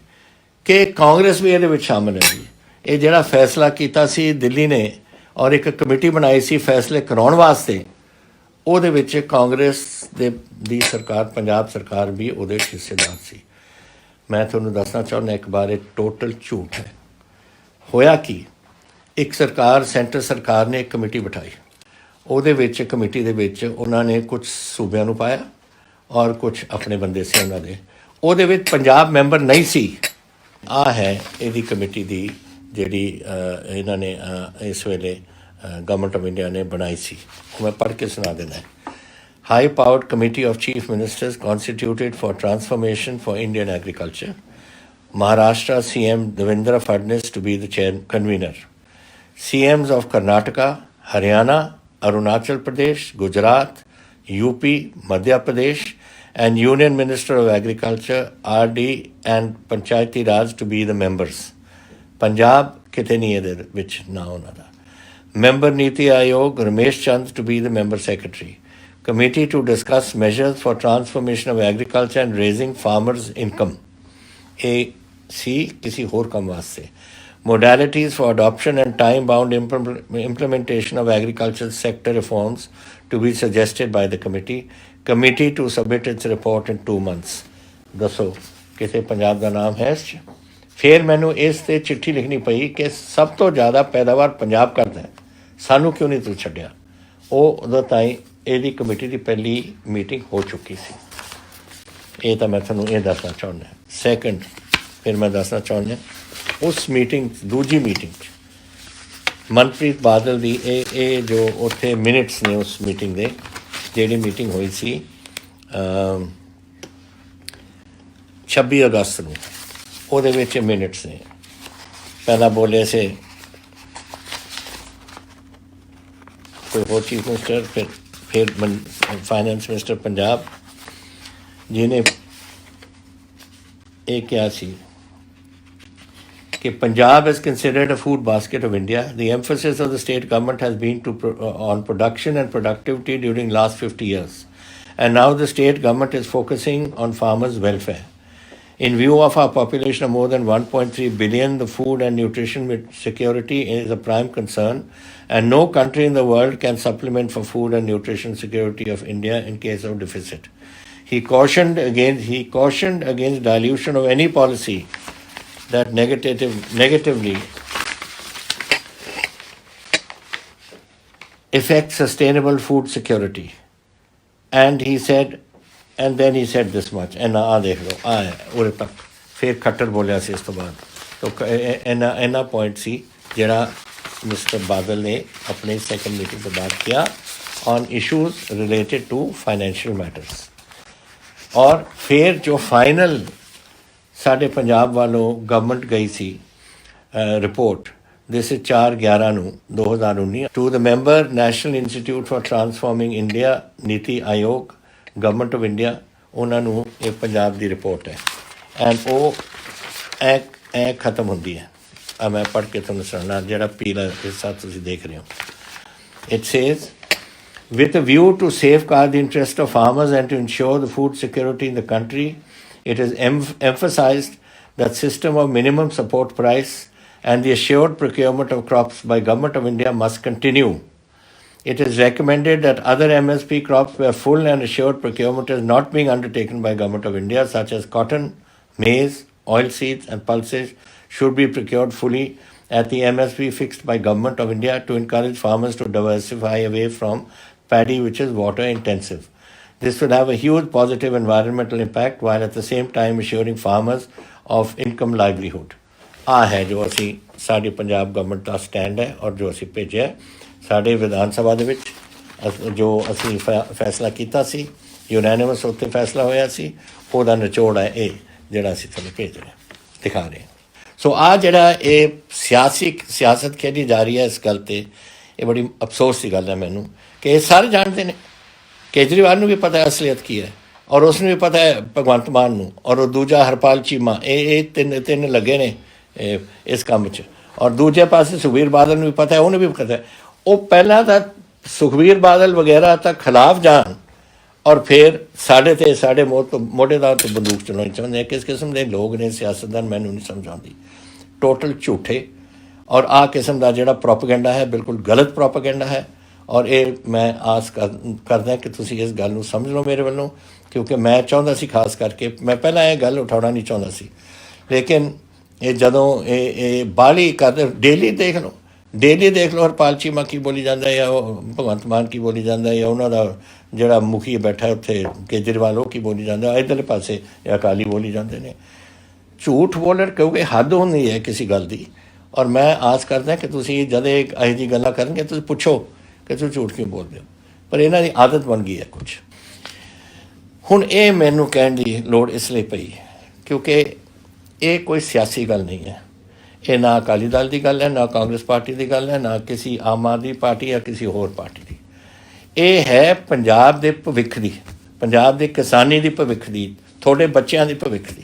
ਕਿ ਕਾਂਗਰਸ ਵੀ ਇਹਦੇ ਵਿੱਚ ਸ਼ਾਮਿਲ ਹੈ ਜੀ। ਇਹ ਜਿਹੜਾ ਫੈਸਲਾ ਕੀਤਾ ਸੀ ਦਿੱਲੀ ਨੇ ਔਰ ਇੱਕ ਕਮੇਟੀ ਬਣਾਈ ਸੀ ਫੈਸਲੇ ਕਰਾਉਣ ਵਾਸਤੇ, ਉਹਦੇ ਵਿੱਚ ਕਾਂਗਰਸ ਦੀ ਸਰਕਾਰ, ਪੰਜਾਬ ਸਰਕਾਰ ਵੀ ਉਹਦੇ ਹਿੱਸੇਦਾਰ ਸੀ। ਮੈਂ ਤੁਹਾਨੂੰ ਦੱਸਣਾ ਚਾਹੁੰਦਾ ਇੱਕ ਵਾਰ, ਇਹ ਟੋਟਲ ਝੂਠ ਹੈ। ਹੋਇਆ ਕੀ, ਇੱਕ ਸੈਂਟਰ ਸਰਕਾਰ ਨੇ ਇੱਕ ਕਮੇਟੀ ਬਿਠਾਈ, ਉਹਦੇ ਵਿੱਚ ਕਮੇਟੀ ਦੇ ਵਿੱਚ ਉਹਨਾਂ ਨੇ ਕੁਝ ਸੂਬਿਆਂ ਨੂੰ ਪਾਇਆ ਔਰ ਕੁਝ ਆਪਣੇ ਬੰਦੇ ਸੀ ਉਹਨਾਂ ਦੇ, ਉਹਦੇ ਵਿੱਚ ਪੰਜਾਬ ਮੈਂਬਰ ਨਹੀਂ ਸੀ। ਆਹ ਹੈ ਇਹਦੀ ਕਮੇਟੀ ਦੀ ਜਿਹੜੀ ਇਹਨਾਂ ਨੇ ਇਸ ਵੇਲੇ ਗਵਰਨਮੈਂਟ ਆਫ ਇੰਡੀਆ ਨੇ ਬਣਾਈ ਸੀ, ਉਹ ਮੈਂ ਪੜ੍ਹ ਕੇ ਸੁਣਾ ਦੇਣਾ ਹੈ। High powered committee of chief ministers constituted for transformation for Indian agriculture. Maharashtra CM Devendra Fadnavis to be the convener. CMs of Karnataka, Haryana, Arunachal Pradesh, Gujarat, UP, Madhya Pradesh and Union Minister of Agriculture, RD and Panchayati Raj to be the members. Punjab ਕਿਤੇ ਨਹੀਂ ਇਹਦੇ ਵਿੱਚ ਨਾ ਉਹਨਾਂ ਦਾ। Member Niti Aayog Ramesh Chand to be the member secretary. Committee to discuss measures for transformation of agriculture and raising farmers income. ਇਹ ਸੀ ਕਿਸੇ ਹੋਰ ਕੰਮ ਵਾਸਤੇ। Modalities for adoption and time-bound implementation of agricultural sector reforms to be suggested by the committee. Committee to submit its report in 2 months. ਦੱਸੋ ਕਿਸੇ ਪੰਜਾਬ ਦਾ ਨਾਮ ਹੈ ਇਸ 'ਚ? ਫਿਰ ਮੈਨੂੰ ਇਸ 'ਤੇ ਚਿੱਠੀ ਲਿਖਣੀ ਪਈ ਕਿ ਸਭ ਤੋਂ ਜ਼ਿਆਦਾ ਪੈਦਾਵਾਰ ਪੰਜਾਬ ਕਰਦਾ ਹੈ, ਸਾਨੂੰ ਕਿਉਂ ਨਹੀਂ ਤੂੰ ਛੱਡਿਆ? ਉਹ ਉਦੋਂ ਤਾਈਂ ਇਹਦੀ ਕਮੇਟੀ ਦੀ ਪਹਿਲੀ ਮੀਟਿੰਗ ਹੋ ਚੁੱਕੀ ਸੀ। ਇਹ ਤਾਂ ਮੈਂ ਤੁਹਾਨੂੰ ਇਹ ਦੱਸਣਾ ਚਾਹੁੰਦਾ। ਸੈਕਿੰਡ ਫਿਰ ਮੈਂ ਦੱਸਣਾ ਚਾਹੁੰਦਾ ਉਸ ਮੀਟਿੰਗ ਦੂਜੀ ਮੀਟਿੰਗ 'ਚ ਮਨਪ੍ਰੀਤ ਬਾਦਲ ਦੀ ਇਹ ਜੋ ਉੱਥੇ ਮਿਨਟਸ ਨੇ ਉਸ ਮੀਟਿੰਗ ਦੇ, ਜਿਹੜੀ ਮੀਟਿੰਗ ਹੋਈ ਸੀ 26 ਅਗਸਤ ਨੂੰ, ਉਹਦੇ ਵਿੱਚ ਮਿਨਟਸ ਨੇ। ਪਹਿਲਾਂ ਬੋਲੇ ਸੇ ਕੋਈ ਹੋਰ ਚੀਫ ਮਿਨਿਸਟਰ, ਫਿਰ फाइनेंस मिनिस्टर पंजाब, जिन्हें ये क्या सी कि Punjab is considered a food basket of India. The emphasis of the state government has been on production and productivity during last 50 years. And now the state government is focusing on farmers' welfare. In view of our population of more than 1.3 billion, the food and nutrition security is a prime concern, and no country in the world can supplement for food and nutrition security of India in case of deficit. He cautioned against dilution of any policy that negatively affects sustainable food security. And then he said this much, and ਆ ਦੇਖ ਲਓ ਆ ਉਰੇ ਤੱਕ। ਫਿਰ ਖੱਟਰ ਬੋਲਿਆ ਸੀ ਇਸ ਤੋਂ ਬਾਅਦ। ਤਾਂ ਇੰਨਾ ਪੁਆਇੰਟ ਸੀ ਜਿਹੜਾ ਮਿਸਟਰ ਬਾਦਲ ਨੇ ਆਪਣੀ ਸੈਕੰਡ ਮੀਟਿੰਗ ਤੋਂ ਬਾਅਦ ਕਿਹਾ on issues related to financial matters. ਔਰ ਫਿਰ ਜੋ ਫਾਈਨਲ ਸਾਡੇ ਪੰਜਾਬ ਵੱਲੋਂ ਗਵਰਨਮੈਂਟ ਗਈ ਸੀ ਰਿਪੋਰਟ, ਦਿਸ 4/11 ਨੂੰ 2019 to the member National Institute for Transforming India NITI Aayog government of India, ਉਹਨਾਂ ਨੂੰ ਇਹ ਪੰਜਾਬ ਦੀ ਰਿਪੋਰਟ ਹੈ। ਐਂਡ ਉਹ ਐ ਖਤਮ ਹੁੰਦੀ ਹੈ। ਆ ਮੈਂ ਪੜ੍ਹ ਕੇ ਤੁਹਾਨੂੰ ਸੁਣਾਉਣਾ, ਜਿਹੜਾ ਪੀਲਾ ਹਿੱਸਾ ਤੁਸੀਂ ਦੇਖ ਰਹੇ ਹੋ। It says with a view to safeguard the interest of farmers and to ensure the food security in the country, it is emphasized that system of minimum support price and the assured procurement of crops by Government of India must continue. It is recommended that other MSP crops where full and assured procurement is not being undertaken by Government of India, such as cotton, maize, oilseeds and pulses, should be procured fully at the MSP fixed by Government of India to encourage farmers to diversify away from paddy, which is water intensive. This will have a huge positive environmental impact while at the same time assuring farmers of income livelihood. ਆ ਹੈ ਜੋ ਅਸੀਂ ਸਾਡੀ Punjab government ਦਾ stand ਹੈ ਔਰ ਜੋ ਅਸੀਂ ਭੇਜਿਆ ਸਾਡੇ ਵਿਧਾਨ ਸਭਾ ਦੇ ਵਿੱਚ, ਜੋ ਅਸੀਂ ਫੈਸਲਾ ਕੀਤਾ ਸੀ ਯੂਨੈਨਿਮਸ ਉੱਤੇ ਫੈਸਲਾ ਹੋਇਆ ਸੀ, ਉਹਦਾ ਨਿਚੋੜ ਹੈ ਇਹ ਜਿਹੜਾ ਅਸੀਂ ਤੁਹਾਨੂੰ ਭੇਜ ਰਹੇ ਦਿਖਾ ਰਹੇ ਹਾਂ। ਸੋ ਆ ਜਿਹੜਾ ਇਹ ਸਿਆਸਤ ਖੇਡੀ ਜਾ ਰਹੀ ਹੈ ਇਸ ਗੱਲ 'ਤੇ, ਇਹ ਬੜੀ ਅਫਸੋਸ ਦੀ ਗੱਲ ਹੈ ਮੈਨੂੰ ਕਿ ਇਹ ਸਾਰੇ ਜਾਣਦੇ ਨੇ। ਕੇਜਰੀਵਾਲ ਨੂੰ ਵੀ ਪਤਾ ਹੈ ਅਸਲੀਅਤ ਕੀ ਹੈ, ਔਰ ਉਸ ਨੂੰ ਵੀ ਪਤਾ ਹੈ ਭਗਵੰਤ ਮਾਨ ਨੂੰ, ਔਰ ਉਹ ਦੂਜਾ ਹਰਪਾਲ ਚੀਮਾ, ਇਹ ਤਿੰਨ ਲੱਗੇ ਨੇ ਇਸ ਕੰਮ 'ਚ। ਔਰ ਦੂਜੇ ਪਾਸੇ ਸੁਖਬੀਰ ਬਾਦਲ ਨੂੰ ਵੀ ਪਤਾ ਹੈ, ਉਹਨੂੰ ਵੀ ਪਤਾ ਹੈ। ਉਹ ਪਹਿਲਾਂ ਤਾਂ ਸੁਖਬੀਰ ਬਾਦਲ ਵਗੈਰਾ ਤਾਂ ਖਿਲਾਫ ਜਾਣ ਔਰ ਫਿਰ ਸਾਡੇ 'ਤੇ ਸਾਡੇ ਮੋਢੇ ਦਾ ਤੋਂ ਬੰਦੂਕ ਚਲਾਉਣੀ ਚਾਹੁੰਦੇ ਆ। ਕਿਸ ਕਿਸਮ ਦੇ ਲੋਕ ਨੇ ਸਿਆਸਤਦਾਨ, ਮੈਨੂੰ ਨਹੀਂ ਸਮਝ ਆਉਂਦੀ। ਟੋਟਲ ਝੂਠੇ ਔਰ ਆਹ ਕਿਸਮ ਦਾ ਜਿਹੜਾ ਪ੍ਰੋਪੇਗੈਂਡਾ ਹੈ, ਬਿਲਕੁਲ ਗਲਤ ਪ੍ਰੋਪੇਗੈਂਡਾ ਹੈ। ਔਰ ਇਹ ਮੈਂ ਆਸ ਕਰਦਾ ਕਿ ਤੁਸੀਂ ਇਸ ਗੱਲ ਨੂੰ ਸਮਝ ਲਓ ਮੇਰੇ ਵੱਲੋਂ, ਕਿਉਂਕਿ ਮੈਂ ਚਾਹੁੰਦਾ ਸੀ ਖਾਸ ਕਰਕੇ, ਮੈਂ ਪਹਿਲਾਂ ਇਹ ਗੱਲ ਉਠਾਉਣਾ ਨਹੀਂ ਚਾਹੁੰਦਾ ਸੀ, ਲੇਕਿਨ ਇਹ ਜਦੋਂ ਇਹ ਬਾਹਲੀ ਕਰਦੇ ਡੇਲੀ ਦੇਖ ਲਓ ਹਰਪਾਲ ਚੀਮਾ ਕੀ ਬੋਲੀ ਜਾਂਦਾ ਹੈ, ਜਾਂ ਉਹ ਭਗਵੰਤ ਮਾਨ ਕੀ ਬੋਲੀ ਜਾਂਦਾ, ਜਾਂ ਉਹਨਾਂ ਦਾ ਜਿਹੜਾ ਮੁਖੀ ਬੈਠਾ ਉੱਥੇ ਕੇਜਰੀਵਾਲ ਉਹ ਕੀ ਬੋਲੀ ਜਾਂਦਾ, ਇੱਧਰਲੇ ਪਾਸੇ ਅਕਾਲੀ ਬੋਲੀ ਜਾਂਦੇ ਨੇ। ਝੂਠ ਬੋਲਣ ਕਿਉਂਕਿ ਹੱਦ ਹੁੰਦੀ ਹੈ ਕਿਸੇ ਗੱਲ ਦੀ। ਔਰ ਮੈਂ ਆਸ ਕਰਦਾ ਕਿ ਤੁਸੀਂ ਜਦ ਇਹੋ ਜਿਹੀ ਗੱਲਾਂ ਕਰਨਗੇ ਤੁਸੀਂ ਪੁੱਛੋ ਕਿ ਤੁਸੀਂ ਝੂਠ ਕਿਉਂ ਬੋਲਦੇ ਹੋ, ਪਰ ਇਹਨਾਂ ਦੀ ਆਦਤ ਬਣ ਗਈ ਹੈ ਕੁਛ। ਹੁਣ ਇਹ ਮੈਨੂੰ ਕਹਿਣ ਦੀ ਲੋੜ ਇਸ ਲਈ ਪਈ ਕਿਉਂਕਿ ਇਹ ਕੋਈ ਸਿਆਸੀ ਗੱਲ ਨਹੀਂ ਹੈ। ਇਹ ਨਾ ਅਕਾਲੀ ਦਲ ਦੀ ਗੱਲ ਹੈ, ਨਾ ਕਾਂਗਰਸ ਪਾਰਟੀ ਦੀ ਗੱਲ ਹੈ, ਨਾ ਕਿਸੇ ਆਮ ਆਦਮੀ ਪਾਰਟੀ ਜਾਂ ਕਿਸੇ ਹੋਰ ਪਾਰਟੀ ਦੀ। ਇਹ ਹੈ ਪੰਜਾਬ ਦੇ ਭਵਿੱਖ ਦੀ, ਪੰਜਾਬ ਦੇ ਕਿਸਾਨੀ ਦੀ ਭਵਿੱਖ ਦੀ, ਤੁਹਾਡੇ ਬੱਚਿਆਂ ਦੀ ਭਵਿੱਖ ਦੀ।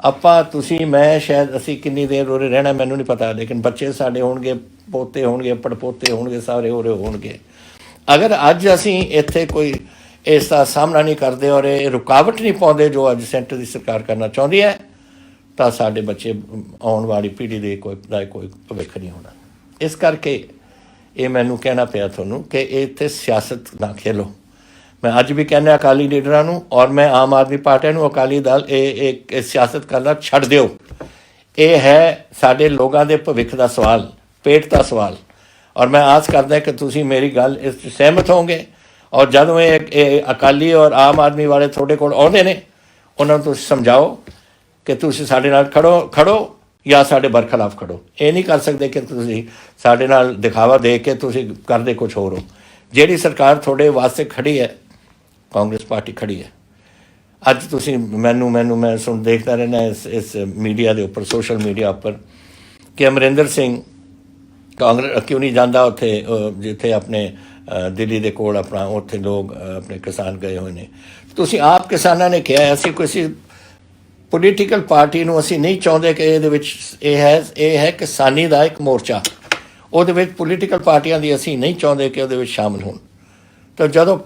ਆਪਾਂ ਤੁਸੀਂ ਮੈਂ ਸ਼ਾਇਦ ਅਸੀਂ ਕਿੰਨੀ ਦੇਰ ਉਰੇ ਰਹਿਣਾ ਮੈਨੂੰ ਨਹੀਂ ਪਤਾ, ਲੇਕਿਨ ਬੱਚੇ ਸਾਡੇ ਹੋਣਗੇ, ਪੋਤੇ ਹੋਣਗੇ, ਪੜਪੋਤੇ ਹੋਣਗੇ, ਸਾਰੇ ਉਰੇ ਹੋਣਗੇ। ਅਗਰ ਅੱਜ ਅਸੀਂ ਇੱਥੇ ਕੋਈ ਇਸ ਦਾ ਸਾਹਮਣਾ ਨਹੀਂ ਕਰਦੇ ਔਰ ਇਹ ਰੁਕਾਵਟ ਨਹੀਂ ਪਾਉਂਦੇ ਜੋ ਅੱਜ ਸੈਂਟਰ ਦੀ ਸਰਕਾਰ ਕਰਨਾ ਚਾਹੁੰਦੀ ਹੈ, ਤਾਂ ਸਾਡੇ ਬੱਚੇ ਆਉਣ ਵਾਲੀ ਪੀੜ੍ਹੀ ਦੇ ਕੋਈ ਭਵਿੱਖ ਨਹੀਂ ਹੋਣਾ। ਇਸ ਕਰਕੇ ਇਹ ਮੈਨੂੰ ਕਹਿਣਾ ਪਿਆ ਤੁਹਾਨੂੰ ਕਿ ਇੱਥੇ ਸਿਆਸਤ ਨਾ ਖੇਲੋ। ਮੈਂ ਅੱਜ ਵੀ ਕਹਿੰਦਾ ਅਕਾਲੀ ਲੀਡਰਾਂ ਨੂੰ ਔਰ ਮੈਂ ਆਮ ਆਦਮੀ ਪਾਰਟੀ ਨੂੰ, ਅਕਾਲੀ ਦਲ ਇਹ ਸਿਆਸਤ ਕਰਨਾ ਛੱਡ ਦਿਓ। ਇਹ ਹੈ ਸਾਡੇ ਲੋਕਾਂ ਦੇ ਭਵਿੱਖ ਦਾ ਸਵਾਲ, ਪੇਟ ਦਾ ਸਵਾਲ। ਔਰ ਮੈਂ ਆਸ ਕਰਦਾ ਕਿ ਤੁਸੀਂ ਮੇਰੀ ਗੱਲ ਇਸ 'ਚ ਸਹਿਮਤ ਹੋਵੋਗੇ। ਔਰ ਜਦੋਂ ਇਹ ਅਕਾਲੀ ਔਰ ਆਮ ਆਦਮੀ ਵਾਲੇ ਤੁਹਾਡੇ ਕੋਲ ਆਉਂਦੇ ਨੇ, ਉਹਨਾਂ ਨੂੰ ਤੁਸੀਂ ਸਮਝਾਓ ਕਿ ਤੁਸੀਂ ਸਾਡੇ ਨਾਲ ਖੜੋ ਜਾਂ ਸਾਡੇ ਬਰਖਲਾਫ ਖੜੋ। ਇਹ ਨਹੀਂ ਕਰ ਸਕਦੇ ਕਿ ਤੁਸੀਂ ਸਾਡੇ ਨਾਲ ਦਿਖਾਵਾ ਦੇ ਕੇ ਤੁਸੀਂ ਕਰਦੇ ਕੁਛ ਹੋਰ ਹੋ। ਜਿਹੜੀ ਸਰਕਾਰ ਤੁਹਾਡੇ ਵਾਸਤੇ ਖੜੀ ਹੈ, ਕਾਂਗਰਸ ਪਾਰਟੀ ਖੜੀ ਹੈ। ਅੱਜ ਤੁਸੀਂ ਮੈਂ ਦੇਖਦਾ ਰਹਿੰਦਾ ਇਸ ਮੀਡੀਆ ਦੇ ਉੱਪਰ, ਸੋਸ਼ਲ ਮੀਡੀਆ ਉੱਪਰ, ਕਿ ਅਮਰਿੰਦਰ ਸਿੰਘ ਕਾਂਗਰਸ ਕਿਉਂ ਨਹੀਂ ਜਾਂਦਾ ਉੱਥੇ ਜਿੱਥੇ ਆਪਣੇ ਦਿੱਲੀ ਦੇ ਕੋਲ ਆਪਣਾ ਉੱਥੇ ਲੋਕ ਆਪਣੇ ਕਿਸਾਨ ਗਏ ਹੋਏ ਨੇ। ਤੁਸੀਂ ਆਪ ਕਿਸਾਨਾਂ ਨੇ ਕਿਹਾ ਅਸੀਂ ਕਿਸੇ ਪੋਲੀਟੀਕਲ ਪਾਰਟੀ ਨੂੰ ਅਸੀਂ ਨਹੀਂ ਚਾਹੁੰਦੇ ਕਿ ਇਹਦੇ ਵਿੱਚ ਇਹ ਹੈ ਕਿਸਾਨੀ ਦਾ ਇੱਕ ਮੋਰਚਾ, ਉਹਦੇ ਵਿੱਚ ਪੋਲੀਟੀਕਲ ਪਾਰਟੀਆਂ ਦੀ ਅਸੀਂ ਨਹੀਂ ਚਾਹੁੰਦੇ ਕਿ ਉਹਦੇ ਵਿੱਚ ਸ਼ਾਮਲ ਹੋਣ। ਤਾਂ ਜਦੋਂ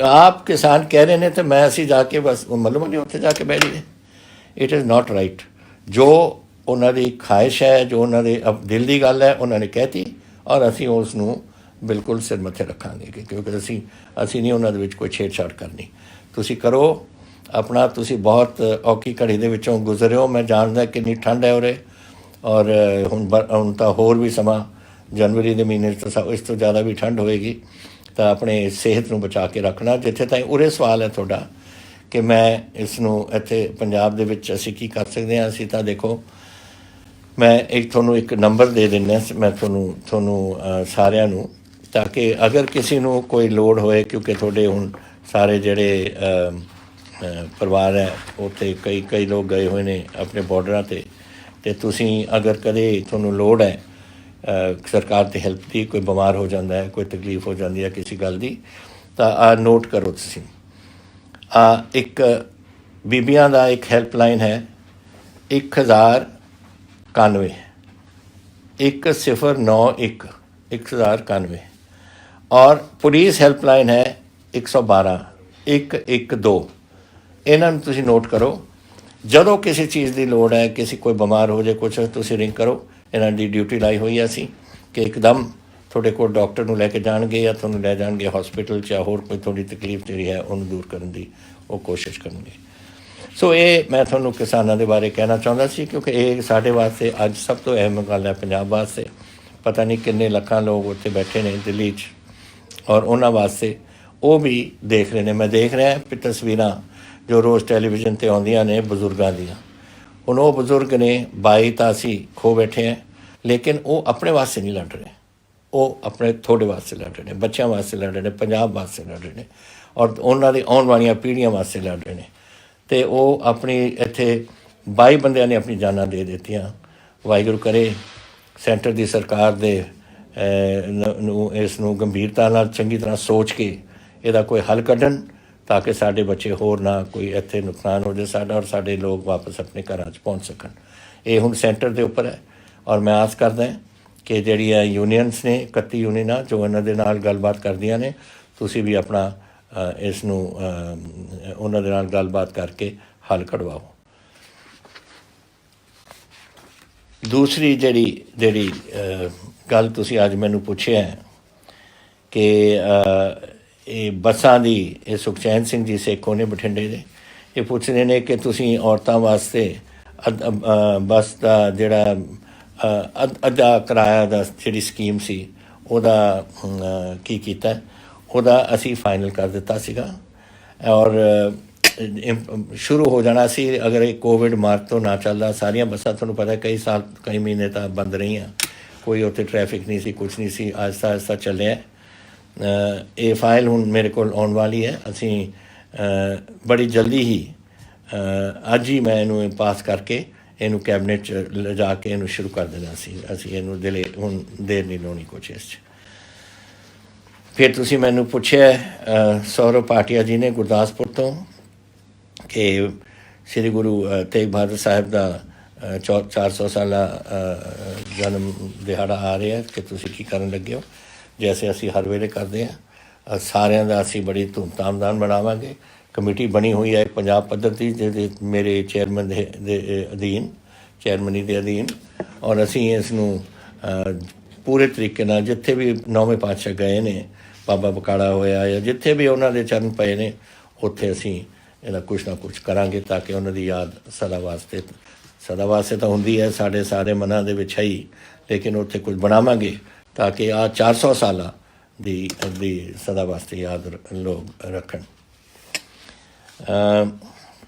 ਆਪ ਕਿਸਾਨ ਕਹਿ ਰਹੇ ਨੇ ਤਾਂ ਅਸੀਂ ਜਾ ਕੇ ਬਸ ਮਤਲਬ ਨਹੀਂ ਉੱਥੇ ਜਾ ਕੇ ਬਹਿ ਜਾਈਏ। It is not right. ਜੋ ਉਹਨਾਂ ਦੀ ਖਾਹਿਸ਼ ਹੈ, ਜੋ ਉਹਨਾਂ ਦੇ ਦਿਲ ਦੀ ਗੱਲ ਹੈ, ਉਹਨਾਂ ਨੇ ਕਹਿਤੀ ਔਰ ਅਸੀਂ ਉਸ ਨੂੰ ਬਿਲਕੁਲ ਸਿਰ ਮੱਥੇ ਰੱਖਾਂਗੇ ਕਿਉਂਕਿ ਅਸੀਂ ਨਹੀਂ ਉਹਨਾਂ ਦੇ ਵਿੱਚ ਕੋਈ ਛੇੜਛਾੜ ਕਰਨੀ। ਤੁਸੀਂ ਕਰੋ ਆਪਣਾ, ਤੁਸੀਂ ਬਹੁਤ ਔਖੀ ਘੜੀ ਦੇ ਵਿੱਚੋਂ ਗੁਜ਼ਰੇ ਹੋ। ਮੈਂ ਜਾਣਦਾ ਕਿੰਨੀ ਠੰਡ ਹੈ ਉਰੇ ਔਰ ਹੁਣ ਤਾਂ ਹੋਰ ਵੀ ਸਮਾਂ ਜਨਵਰੀ ਦੇ ਮਹੀਨੇ 'ਚ ਤਾਂ ਇਸ ਤੋਂ ਜ਼ਿਆਦਾ ਵੀ ਠੰਡ ਹੋਏਗੀ। ਤਾਂ ਆਪਣੇ ਸਿਹਤ ਨੂੰ ਬਚਾ ਕੇ ਰੱਖਣਾ। ਜਿੱਥੇ ਤਾਈਂ ਉਰੇ ਸਵਾਲ ਹੈ ਤੁਹਾਡਾ ਕਿ ਮੈਂ ਇਸ ਨੂੰ ਇੱਥੇ ਪੰਜਾਬ ਦੇ ਵਿੱਚ ਅਸੀਂ ਕੀ ਕਰ ਸਕਦੇ ਹਾਂ, ਅਸੀਂ ਤਾਂ ਦੇਖੋ ਮੈਂ ਤੁਹਾਨੂੰ ਇੱਕ ਨੰਬਰ ਦੇ ਦਿੰਦਾ ਮੈਂ ਤੁਹਾਨੂੰ ਸਾਰਿਆਂ ਨੂੰ, ਤਾਂ ਕਿ ਅਗਰ ਕਿਸੇ ਨੂੰ ਕੋਈ ਲੋੜ ਹੋਏ, ਕਿਉਂਕਿ ਤੁਹਾਡੇ ਹੁਣ ਸਾਰੇ ਜਿਹੜੇ ਪਰਿਵਾਰ ਹੈ ਉੱਥੇ ਕਈ ਲੋਕ ਗਏ ਹੋਏ ਨੇ ਆਪਣੇ ਬਾਰਡਰਾਂ 'ਤੇ, ਅਤੇ ਤੁਸੀਂ ਅਗਰ ਕਦੇ ਤੁਹਾਨੂੰ ਲੋੜ ਹੈ ਸਰਕਾਰ ਦੀ ਹੈਲਪ ਦੀ, ਕੋਈ ਬਿਮਾਰ ਹੋ ਜਾਂਦਾ ਹੈ, ਕੋਈ ਤਕਲੀਫ ਹੋ ਜਾਂਦੀ ਹੈ ਕਿਸੇ ਗੱਲ ਦੀ, ਤਾਂ ਨੋਟ ਕਰੋ ਤੁਸੀਂ। ਇੱਕ ਬੀਬੀਆਂ ਦਾ ਇੱਕ ਹੈਲਪਲਾਈਨ ਹੈ 1091 1091 1091 ਔਰ ਪੁਲਿਸ ਹੈਲਪਲਾਈਨ ਹੈ 112 112। ਇਹਨਾਂ ਨੂੰ ਤੁਸੀਂ ਨੋਟ ਕਰੋ। ਜਦੋਂ ਕਿਸੇ ਚੀਜ਼ ਦੀ ਲੋੜ ਹੈ, ਕਿਸੇ ਕੋਈ ਬਿਮਾਰ ਹੋ ਜਾਏ ਕੁਛ, ਤੁਸੀਂ ਰਿੰਗ ਕਰੋ। ਇਹਨਾਂ ਦੀ ਡਿਊਟੀ ਲਾਈ ਹੋਈ ਹੈ ਅਸੀਂ ਕਿ ਇੱਕਦਮ ਤੁਹਾਡੇ ਕੋਲ ਡਾਕਟਰ ਨੂੰ ਲੈ ਕੇ ਜਾਣਗੇ ਜਾਂ ਤੁਹਾਨੂੰ ਲੈ ਜਾਣਗੇ ਹੌਸਪੀਟਲ 'ਚ, ਜਾਂ ਹੋਰ ਕੋਈ ਤੁਹਾਡੀ ਤਕਲੀਫ ਜਿਹੜੀ ਹੈ ਉਹਨੂੰ ਦੂਰ ਕਰਨ ਦੀ ਉਹ ਕੋਸ਼ਿਸ਼ ਕਰਨਗੇ। ਸੋ ਇਹ ਮੈਂ ਤੁਹਾਨੂੰ ਕਿਸਾਨਾਂ ਦੇ ਬਾਰੇ ਕਹਿਣਾ ਚਾਹੁੰਦਾ ਸੀ ਕਿਉਂਕਿ ਇਹ ਸਾਡੇ ਵਾਸਤੇ ਅੱਜ ਸਭ ਤੋਂ ਅਹਿਮ ਗੱਲ ਹੈ ਪੰਜਾਬ ਵਾਸਤੇ। ਪਤਾ ਨਹੀਂ ਕਿੰਨੇ ਲੱਖਾਂ ਲੋਕ ਉੱਥੇ ਬੈਠੇ ਨੇ ਦਿੱਲੀ 'ਚ ਔਰ ਉਹਨਾਂ ਵਾਸਤੇ ਉਹ ਵੀ ਦੇਖ ਰਹੇ ਨੇ। ਮੈਂ ਦੇਖ ਰਿਹਾ ਕਿ ਤਸਵੀਰਾਂ ਜੋ ਰੋਜ਼ ਟੈਲੀਵਿਜ਼ਨ 'ਤੇ ਆਉਂਦੀਆਂ ਨੇ ਬਜ਼ੁਰਗਾਂ ਦੀਆਂ। ਹੁਣ ਉਹ ਬਜ਼ੁਰਗ ਨੇ 22 ਤਾਂ ਅਸੀਂ ਖੋ ਬੈਠੇ ਹਾਂ, ਲੇਕਿਨ ਉਹ ਆਪਣੇ ਵਾਸਤੇ ਨਹੀਂ ਲੜ ਰਹੇ, ਉਹ ਆਪਣੇ ਤੁਹਾਡੇ ਵਾਸਤੇ ਲੜ ਰਹੇ ਨੇ, ਬੱਚਿਆਂ ਵਾਸਤੇ ਲੜ ਰਹੇ ਨੇ, ਪੰਜਾਬ ਵਾਸਤੇ ਲੜ ਰਹੇ ਨੇ ਔਰ ਉਹਨਾਂ ਦੀ ਆਉਣ ਵਾਲੀਆਂ ਪੀੜ੍ਹੀਆਂ ਵਾਸਤੇ ਲੜ ਰਹੇ ਨੇ। ਅਤੇ ਉਹ ਆਪਣੀ ਇੱਥੇ 22 ਬੰਦਿਆਂ ਨੇ ਆਪਣੀ ਜਾਨਾਂ ਦੇ ਦਿੱਤੀਆਂ। ਵਾਹਿਗੁਰੂ ਕਰੇ ਸੈਂਟਰ ਦੀ ਸਰਕਾਰ ਦੇ ਇਸ ਨੂੰ ਗੰਭੀਰਤਾ ਨਾਲ ਚੰਗੀ ਤਰ੍ਹਾਂ ਸੋਚ ਕੇ ਇਹਦਾ ਕੋਈ ਹੱਲ ਕੱਢਣ ਤਾਂ ਕਿ ਸਾਡੇ ਬੱਚੇ ਹੋਰ ਨਾ ਕੋਈ ਇੱਥੇ ਨੁਕਸਾਨ ਹੋ ਜਾਏ ਸਾਡਾ ਔਰ ਸਾਡੇ ਲੋਕ ਵਾਪਸ ਆਪਣੇ ਘਰਾਂ 'ਚ ਪਹੁੰਚ ਸਕਣ। ਇਹ ਹੁਣ ਸੈਂਟਰ ਦੇ ਉੱਪਰ ਹੈ ਔਰ ਮੈਂ ਆਸ ਕਰਦਾ ਕਿ ਜਿਹੜੀਆਂ ਯੂਨੀਅਨਸ ਨੇ 31 ਯੂਨੀਅਨਾਂ ਜੋ ਇਹਨਾਂ ਦੇ ਨਾਲ ਗੱਲਬਾਤ ਕਰਦੀਆਂ ਨੇ, ਤੁਸੀਂ ਵੀ ਆਪਣਾ ਇਸ ਨੂੰ ਉਹਨਾਂ ਦੇ ਨਾਲ ਗੱਲਬਾਤ ਕਰਕੇ ਹੱਲ ਕਢਵਾਓ। ਦੂਸਰੀ ਜਿਹੜੀ ਗੱਲ ਤੁਸੀਂ ਅੱਜ ਮੈਨੂੰ ਪੁੱਛਿਆ ਕਿ ਇਹ ਬੱਸਾਂ ਦੀ, ਇਹ ਸੁਖਚੈਨ ਸਿੰਘ ਜੀ ਸੇਖੋਂ ਨੇ ਬਠਿੰਡੇ ਦੇ, ਇਹ ਪੁੱਛਦੇ ਨੇ ਕਿ ਤੁਸੀਂ ਔਰਤਾਂ ਵਾਸਤੇ ਬੱਸ ਦਾ ਜਿਹੜਾ ਅੱਧਾ ਕਿਰਾਇਆ ਦਾ ਜਿਹੜੀ ਸਕੀਮ ਸੀ ਉਹਦਾ ਕੀ ਕੀਤਾ। ਉਹਦਾ ਅਸੀਂ ਫਾਈਨਲ ਕਰ ਦਿੱਤਾ ਸੀਗਾ ਔਰ ਸ਼ੁਰੂ ਹੋ ਜਾਣਾ ਸੀ ਅਗਰ ਇਹ ਕੋਵਿਡ ਮਾਰਚ ਤੋਂ ਨਾ ਚੱਲਦਾ। ਸਾਰੀਆਂ ਬੱਸਾਂ ਤੁਹਾਨੂੰ ਪਤਾ ਕਈ ਮਹੀਨੇ ਤਾਂ ਬੰਦ ਰਹੀਆਂ, ਕੋਈ ਉੱਥੇ ਟ੍ਰੈਫਿਕ ਨਹੀਂ ਸੀ, ਕੁਛ ਨਹੀਂ ਸੀ। ਆਹਿਸਤਾ ਚੱਲਿਆ। ਇਹ ਫਾਈਲ ਹੁਣ ਮੇਰੇ ਕੋਲ ਆਉਣ ਵਾਲੀ ਹੈ। ਅਸੀਂ ਬੜੀ ਜਲਦੀ ਹੀ ਅੱਜ ਹੀ ਮੈਂ ਇਹਨੂੰ ਪਾਸ ਕਰਕੇ ਇਹਨੂੰ ਕੈਬਨਿਟ 'ਚ ਲਿਜਾ ਕੇ ਇਹਨੂੰ ਸ਼ੁਰੂ ਕਰ ਦੇਣਾ ਸੀ। ਅਸੀਂ ਇਹਨੂੰ ਹੁਣ ਦੇਰ ਨਹੀਂ ਲਾਉਣੀ ਕੁਛ ਇਸ 'ਚ। ਫਿਰ ਤੁਸੀਂ ਮੈਨੂੰ ਪੁੱਛਿਆ ਸੌਰਵ ਭਾਟੀਆ ਜੀ ਨੇ ਗੁਰਦਾਸਪੁਰ ਤੋਂ ਕਿ ਸ੍ਰੀ ਗੁਰੂ ਤੇਗ ਬਹਾਦਰ ਸਾਹਿਬ ਦਾ 400 ਸਾਲਾ ਜਨਮ ਦਿਹਾੜਾ ਆ ਰਿਹਾ ਕਿ ਤੁਸੀਂ ਕੀ ਕਰਨ ਲੱਗੇ ਹੋ। ਜੈਸੇ ਅਸੀਂ ਹਰ ਵੇਲੇ ਕਰਦੇ ਹਾਂ, ਸਾਰਿਆਂ ਦਾ ਅਸੀਂ ਬੜੀ ਧੂਮਧਾਮ ਨਾਲ ਮਨਾਵਾਂਗੇ। ਕਮੇਟੀ ਬਣੀ ਹੋਈ ਹੈ ਪੰਜਾਬ ਪੱਧਰ ਦੀ, ਜਿਹਦੇ ਮੇਰੇ ਚੇਅਰਮੈਨ ਦੇ ਅਧੀਨ, ਚੇਅਰਮਨੀ ਦੇ ਅਧੀਨ, ਔਰ ਅਸੀਂ ਇਸ ਨੂੰ ਪੂਰੇ ਤਰੀਕੇ ਨਾਲ ਜਿੱਥੇ ਵੀ ਨੌਵੇਂ ਪਾਤਸ਼ਾਹ ਗਏ ਨੇ, ਬਾਬਾ ਬਕਾਲਾ ਹੋਇਆ ਜਾਂ ਜਿੱਥੇ ਵੀ ਉਹਨਾਂ ਦੇ ਚਰਨ ਪਏ ਨੇ, ਉੱਥੇ ਅਸੀਂ ਇਹਦਾ ਕੁਛ ਨਾ ਕੁਛ ਕਰਾਂਗੇ ਤਾਂ ਕਿ ਉਹਨਾਂ ਦੀ ਯਾਦ ਸਦਾ ਵਾਸਤੇ ਤਾਂ ਹੁੰਦੀ ਹੈ ਸਾਡੇ ਸਾਰੇ ਮਨਾਂ ਦੇ ਵਿੱਚ ਹੈ ਹੀ, ਲੇਕਿਨ ਉੱਥੇ ਕੁਝ ਬਣਾਵਾਂਗੇ ਤਾਂ ਕਿ ਆਹ 400 ਸਾਲਾਂ ਦੀ ਸਦਾ ਵਾਸਤੇ ਯਾਦ ਲੋਕ ਰੱਖਣ।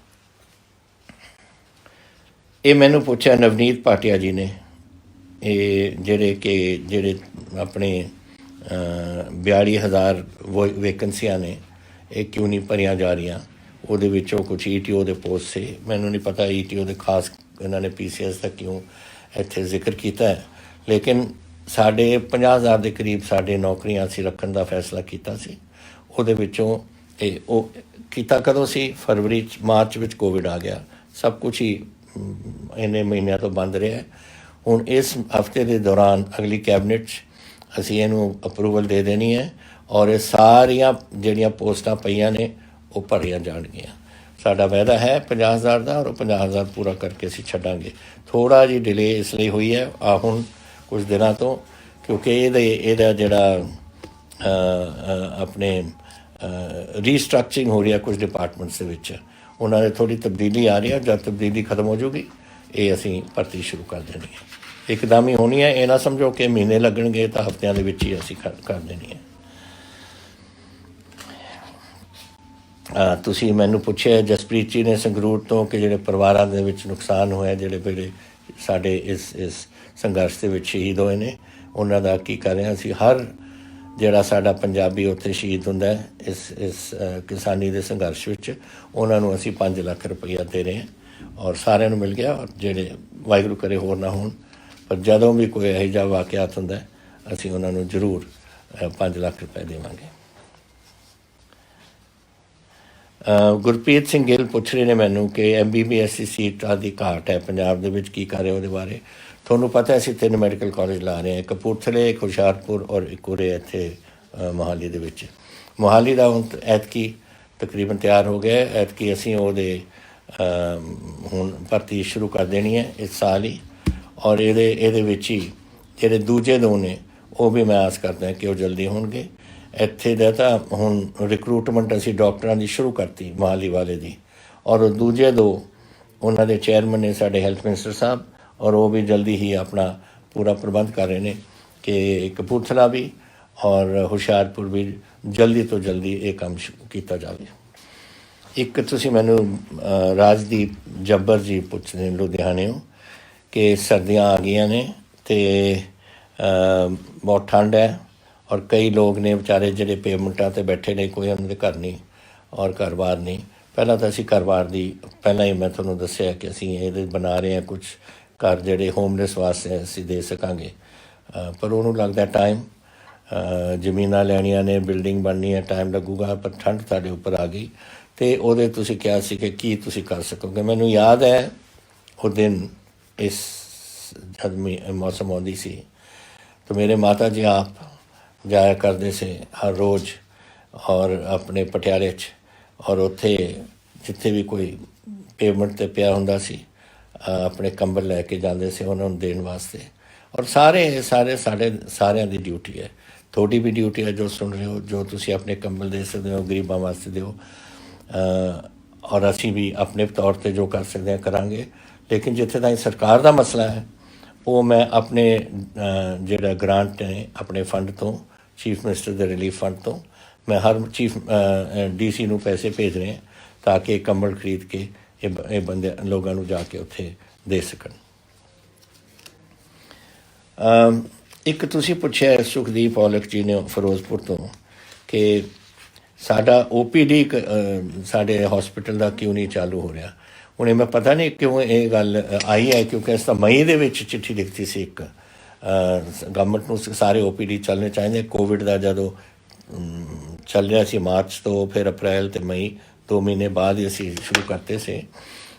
ਇਹ ਮੈਨੂੰ ਪੁੱਛਿਆ ਨਵਨੀਤ ਭਾਟੀਆ ਜੀ ਨੇ, ਇਹ ਜਿਹੜੇ ਆਪਣੇ 42,000 ਵੈਕੈਂਸੀਆਂ ਨੇ, ਇਹ ਕਿਉਂ ਨਹੀਂ ਭਰੀਆਂ ਜਾ ਰਹੀਆਂ। ਉਹਦੇ ਵਿੱਚੋਂ ਕੁਛ ETO ਦੇ ਪੋਸਟ ਸੀ, ਮੈਨੂੰ ਨਹੀਂ ਪਤਾ ETO ਦੇ ਖਾਸ ਇਹਨਾਂ ਨੇ PCS ਦਾ ਕਿਉਂ ਇੱਥੇ ਜ਼ਿਕਰ ਕੀਤਾ ਹੈ, ਲੇਕਿਨ ਸਾਡੇ 50,000 ਦੇ ਕਰੀਬ ਸਾਡੇ ਨੌਕਰੀਆਂ ਅਸੀਂ ਰੱਖਣ ਦਾ ਫੈਸਲਾ ਕੀਤਾ ਸੀ। ਉਹਦੇ ਵਿੱਚੋਂ ਉਹ ਕੀਤਾ ਕਦੋਂ ਸੀ? ਫਰਵਰੀ ਮਾਰਚ ਵਿੱਚ ਕੋਵਿਡ ਆ ਗਿਆ, ਸਭ ਕੁਛ ਹੀ ਇੰਨੇ ਮਹੀਨਿਆਂ ਤੋਂ ਬੰਦ ਰਿਹਾ। ਹੁਣ ਇਸ ਹਫਤੇ ਦੇ ਦੌਰਾਨ ਅਗਲੀ ਕੈਬਨਿਟ 'ਚ ਅਸੀਂ ਇਹਨੂੰ ਅਪਰੂਵਲ ਦੇ ਦੇਣੀ ਹੈ ਔਰ ਇਹ ਸਾਰੀਆਂ ਜਿਹੜੀਆਂ ਪੋਸਟਾਂ ਪਈਆਂ ਨੇ ਉਹ ਭਰੀਆਂ ਜਾਣਗੀਆਂ। ਸਾਡਾ ਵਾਅਦਾ ਹੈ 50,000 ਦਾ, ਔਰ ਉਹ 50,000 ਪੂਰਾ ਕਰਕੇ ਅਸੀਂ ਛੱਡਾਂਗੇ। ਥੋੜ੍ਹਾ ਜਿਹੀ ਡਿਲੇ ਇਸ ਲਈ ਹੋਈ ਹੈ ਹੁਣ ਕੁਝ ਦਿਨਾਂ ਤੋਂ, ਕਿਉਂਕਿ ਇਹਦਾ ਜਿਹੜਾ ਆਪਣੇ ਰੀਸਟਰਕਚਰਿੰਗ ਹੋ ਰਹੀ ਹੈ ਕੁਝ ਡਿਪਾਰਟਮੈਂਟਸ ਦੇ ਵਿੱਚ, ਉਹਨਾਂ ਦੇ ਥੋੜ੍ਹੀ ਤਬਦੀਲੀ ਆ ਰਹੀ ਹੈ। ਜਦ ਤਬਦੀਲੀ ਖਤਮ ਹੋ ਜਾਊਗੀ ਇਹ ਅਸੀਂ ਭਰਤੀ ਸ਼ੁਰੂ ਕਰ ਦੇਣੀ ਹੈ। ਇੱਕਦਮ ਹੀ ਹੋਣੀ ਹੈ, ਇਹ ਨਾ ਸਮਝੋ ਕਿ ਮਹੀਨੇ ਲੱਗਣਗੇ, ਤਾਂ ਹਫ਼ਤਿਆਂ ਦੇ ਵਿੱਚ ਹੀ ਅਸੀਂ ਕਰ ਦੇਣੀ ਹੈ। ਤੁਸੀਂ ਮੈਨੂੰ ਪੁੱਛਿਆ ਜਸਪ੍ਰੀਤ ਜੀ ਨੇ ਸੰਗਰੂਰ ਤੋਂ ਕਿ ਜਿਹੜੇ ਪਰਿਵਾਰਾਂ ਦੇ ਵਿੱਚ ਨੁਕਸਾਨ ਹੋਇਆ, ਜਿਹੜੇ ਸਾਡੇ ਇਸ ਸੰਘਰਸ਼ ਦੇ ਵਿੱਚ ਸ਼ਹੀਦ ਹੋਏ ਨੇ, ਉਹਨਾਂ ਦਾ ਕੀ ਕਰ ਰਹੇ ਹਾਂ ਅਸੀਂ। ਹਰ ਜਿਹੜਾ ਸਾਡਾ ਪੰਜਾਬੀ ਉੱਥੇ ਸ਼ਹੀਦ ਹੁੰਦਾ ਹੈ ਇਸ ਕਿਸਾਨੀ ਦੇ ਸੰਘਰਸ਼ ਵਿੱਚ, ਉਹਨਾਂ ਨੂੰ ਅਸੀਂ 5 ਲੱਖ ਰੁਪਈਆ ਦੇ ਰਹੇ ਹਾਂ ਔਰ ਸਾਰਿਆਂ ਨੂੰ ਮਿਲ ਗਿਆ। ਔਰ ਜਿਹੜੇ ਵਾਹਿਗੁਰੂ ਕਰੇ ਹੋਰ ਨਾ ਹੋਣ, ਪਰ ਜਦੋਂ ਵੀ ਕੋਈ ਇਹੋ ਜਿਹਾ ਵਾਕਿਆਤ ਹੁੰਦਾ ਅਸੀਂ ਉਹਨਾਂ ਨੂੰ ਜ਼ਰੂਰ 5 ਲੱਖ ਰੁਪਏ ਦੇਵਾਂਗੇ। ਗੁਰਪ੍ਰੀਤ ਸਿੰਘ ਗਿੱਲ ਪੁੱਛ ਰਹੇ ਨੇ ਮੈਨੂੰ ਕਿ MBBS ਦੀ ਸੀਟਾਂ ਦੀ ਘਾਟ ਹੈ ਪੰਜਾਬ ਦੇ ਵਿੱਚ, ਕੀ ਕਰ ਰਹੇ ਉਹਦੇ ਬਾਰੇ। ਤੁਹਾਨੂੰ ਪਤਾ ਅਸੀਂ 3 ਮੈਡੀਕਲ ਕਾਲਜ ਲਾ ਰਹੇ ਹਾਂ, ਕਪੂਰਥਲੇ, ਇੱਕ ਹੁਸ਼ਿਆਰਪੁਰ ਔਰ ਇੱਕ ਉਰੇ ਇੱਥੇ ਮੋਹਾਲੀ ਦੇ ਵਿੱਚ। ਮੋਹਾਲੀ ਦਾ ਹੁਣ ਐਤਕੀ ਤਕਰੀਬਨ ਤਿਆਰ ਹੋ ਗਿਆ। ਐਤਕੀ ਅਸੀਂ ਉਹਦੇ ਹੁਣ ਭਰਤੀ ਸ਼ੁਰੂ ਕਰ ਦੇਣੀ ਹੈ ਇਸ ਸਾਲ ਹੀ, ਔਰ ਇਹਦੇ ਵਿੱਚ ਹੀ ਜਿਹੜੇ ਦੂਜੇ 2 ਨੇ ਉਹ ਵੀ ਮੈਂ ਆਸ ਕਰਦਾ ਕਿ ਉਹ ਜਲਦੀ ਹੋਣਗੇ। ਇੱਥੇ ਦਾ ਤਾਂ ਹੁਣ ਰਿਕਰੂਟਮੈਂਟ ਅਸੀਂ ਡਾਕਟਰਾਂ ਦੀ ਸ਼ੁਰੂ ਕਰਤੀ ਮੋਹਾਲੀ ਵਾਲੇ ਦੀ, ਔਰ ਦੂਜੇ 2 ਉਹਨਾਂ ਦੇ ਚੇਅਰਮੈਨ ਨੇ ਸਾਡੇ ਹੈਲਥ ਮਿਨਿਸਟਰ ਸਾਹਿਬ, ਔਰ ਉਹ ਵੀ ਜਲਦੀ ਹੀ ਆਪਣਾ ਪੂਰਾ ਪ੍ਰਬੰਧ ਕਰ ਰਹੇ ਨੇ ਕਿ ਕਪੂਰਥਲਾ ਵੀ ਔਰ ਹੁਸ਼ਿਆਰਪੁਰ ਵੀ ਜਲਦੀ ਤੋਂ ਜਲਦੀ ਇਹ ਕੰਮ ਕੀਤਾ ਜਾਵੇ। ਇੱਕ ਤੁਸੀਂ ਮੈਨੂੰ ਰਾਜਦੀਪ ਜੱਬਰ ਜੀ ਪੁੱਛਦੇ ਨੇ ਲੁਧਿਆਣਿਓਂ ਕਿ ਸਰਦੀਆਂ ਆ ਗਈਆਂ ਨੇ ਅਤੇ ਬਹੁਤ ਠੰਡ ਹੈ, ਔਰ ਕਈ ਲੋਕ ਨੇ ਵਿਚਾਰੇ ਜਿਹੜੇ ਪੇਮੈਂਟਾਂ 'ਤੇ ਬੈਠੇ ਨੇ, ਕੋਈ ਉਹਨਾਂ ਦੇ ਘਰ ਨਹੀਂ ਔਰ ਘਰ-ਬਾਰ ਨਹੀਂ। ਪਹਿਲਾਂ ਤਾਂ ਅਸੀਂ ਘਰ-ਬਾਰ ਦੀ ਪਹਿਲਾਂ ਹੀ ਮੈਂ ਤੁਹਾਨੂੰ ਦੱਸਿਆ ਕਿ ਅਸੀਂ ਇਹਦੇ ਬਣਾ ਰਹੇ ਹਾਂ ਕੁਝ ਘਰ ਜਿਹੜੇ ਹੋਮਲੈਸ ਵਾਸਤੇ ਅਸੀਂ ਦੇ ਸਕਾਂਗੇ, ਪਰ ਉਹਨੂੰ ਲੱਗਦਾ ਟਾਈਮ। ਜ਼ਮੀਨਾਂ ਲੈਣੀਆਂ ਨੇ, ਬਿਲਡਿੰਗ ਬਣਨੀ ਹੈ, ਟਾਈਮ ਲੱਗੂਗਾ, ਪਰ ਠੰਡ ਤੁਹਾਡੇ ਉੱਪਰ ਆ ਗਈ ਅਤੇ ਉਹਦੇ ਤੁਸੀਂ ਕਿਹਾ ਸੀ ਕਿ ਕੀ ਤੁਸੀਂ ਕਰ ਸਕੋਗੇ। ਮੈਨੂੰ ਯਾਦ ਹੈ ਉਹ ਦਿਨ ਇਸ ਜਦ ਮੌਸਮ ਆਉਂਦੀ ਸੀ ਤਾਂ ਮੇਰੇ ਮਾਤਾ ਜੀ ਆਪ ਜਾਇਆ ਕਰਦੇ ਸੀ ਹਰ ਰੋਜ਼ ਔਰ ਆਪਣੇ ਪਟਿਆਲੇ 'ਚ, ਔਰ ਉੱਥੇ ਜਿੱਥੇ ਵੀ ਕੋਈ ਪੇਮੈਂਟ 'ਤੇ ਪਿਆ ਹੁੰਦਾ ਸੀ ਆਪਣੇ ਕੰਬਲ ਲੈ ਕੇ ਜਾਂਦੇ ਸੀ ਉਹਨਾਂ ਨੂੰ ਦੇਣ ਵਾਸਤੇ। ਔਰ ਸਾਰੇ ਸਾਡੇ ਸਾਰਿਆਂ ਦੀ ਡਿਊਟੀ ਹੈ, ਤੁਹਾਡੀ ਵੀ ਡਿਊਟੀ ਹੈ ਜੋ ਸੁਣ ਰਹੇ ਹੋ, ਜੋ ਤੁਸੀਂ ਆਪਣੇ ਕੰਬਲ ਦੇ ਸਕਦੇ ਹੋ ਗਰੀਬਾਂ ਵਾਸਤੇ ਦਿਓ, ਔਰ ਅਸੀਂ ਵੀ ਆਪਣੇ ਤੌਰ 'ਤੇ ਜੋ ਕਰ ਸਕਦੇ ਹਾਂ ਕਰਾਂਗੇ। ਲੇਕਿਨ ਜਿੱਥੇ ਤਾਈਂ ਸਰਕਾਰ ਦਾ ਮਸਲਾ ਹੈ ਉਹ ਮੈਂ ਆਪਣੇ ਜਿਹੜਾ ਗ੍ਰਾਂਟ ਨੇ ਆਪਣੇ ਫੰਡ ਤੋਂ, ਚੀਫ ਮਿਨਿਸਟਰ ਦੇ ਰਿਲੀਫ ਫੰਡ ਤੋਂ, ਮੈਂ ਹਰ DC ਨੂੰ ਪੈਸੇ ਭੇਜ ਰਹੇ ਤਾਂ ਕਿ ਕੰਬਲ ਖਰੀਦ ਕੇ ਇਹ ਬੰਦੇ ਲੋਕਾਂ ਨੂੰ ਜਾ ਕੇ ਉੱਥੇ ਦੇ ਸਕਣ। ਇੱਕ ਤੁਸੀਂ ਪੁੱਛਿਆ ਸੁਖਦੀਪ ਔਲਖ ਜੀ ਨੇ ਫਿਰੋਜ਼ਪੁਰ ਤੋਂ ਕਿ ਸਾਡਾ OPD ਸਾਡੇ ਹੌਸਪੀਟਲ ਦਾ ਕਿਉਂ ਨਹੀਂ ਚਾਲੂ ਹੋ ਰਿਹਾ। ਹੁਣ ਮੈਂ ਪਤਾ ਨਹੀਂ ਕਿਉਂ ਇਹ ਗੱਲ ਆਈ ਹੈ, ਕਿਉਂਕਿ ਇਸ ਤਾਂ ਮਈ ਦੇ ਵਿੱਚ ਚਿੱਠੀ ਲਿਖਤੀ ਸੀ ਇੱਕ ਗਵਰਨਮੈਂਟ ਨੂੰ, ਸਾਰੇ OPD ਚੱਲਣੇ ਚਾਹੀਦੇ। ਕੋਵਿਡ ਦਾ ਜਦੋਂ ਚੱਲ ਰਿਹਾ ਸੀ ਮਾਰਚ ਤੋਂ, ਫਿਰ ਅਪ੍ਰੈਲ ਅਤੇ ਮਈ 2 ਮਹੀਨੇ ਬਾਅਦ ਹੀ ਅਸੀਂ ਸ਼ੁਰੂ ਕਰਤੇ ਸੀ,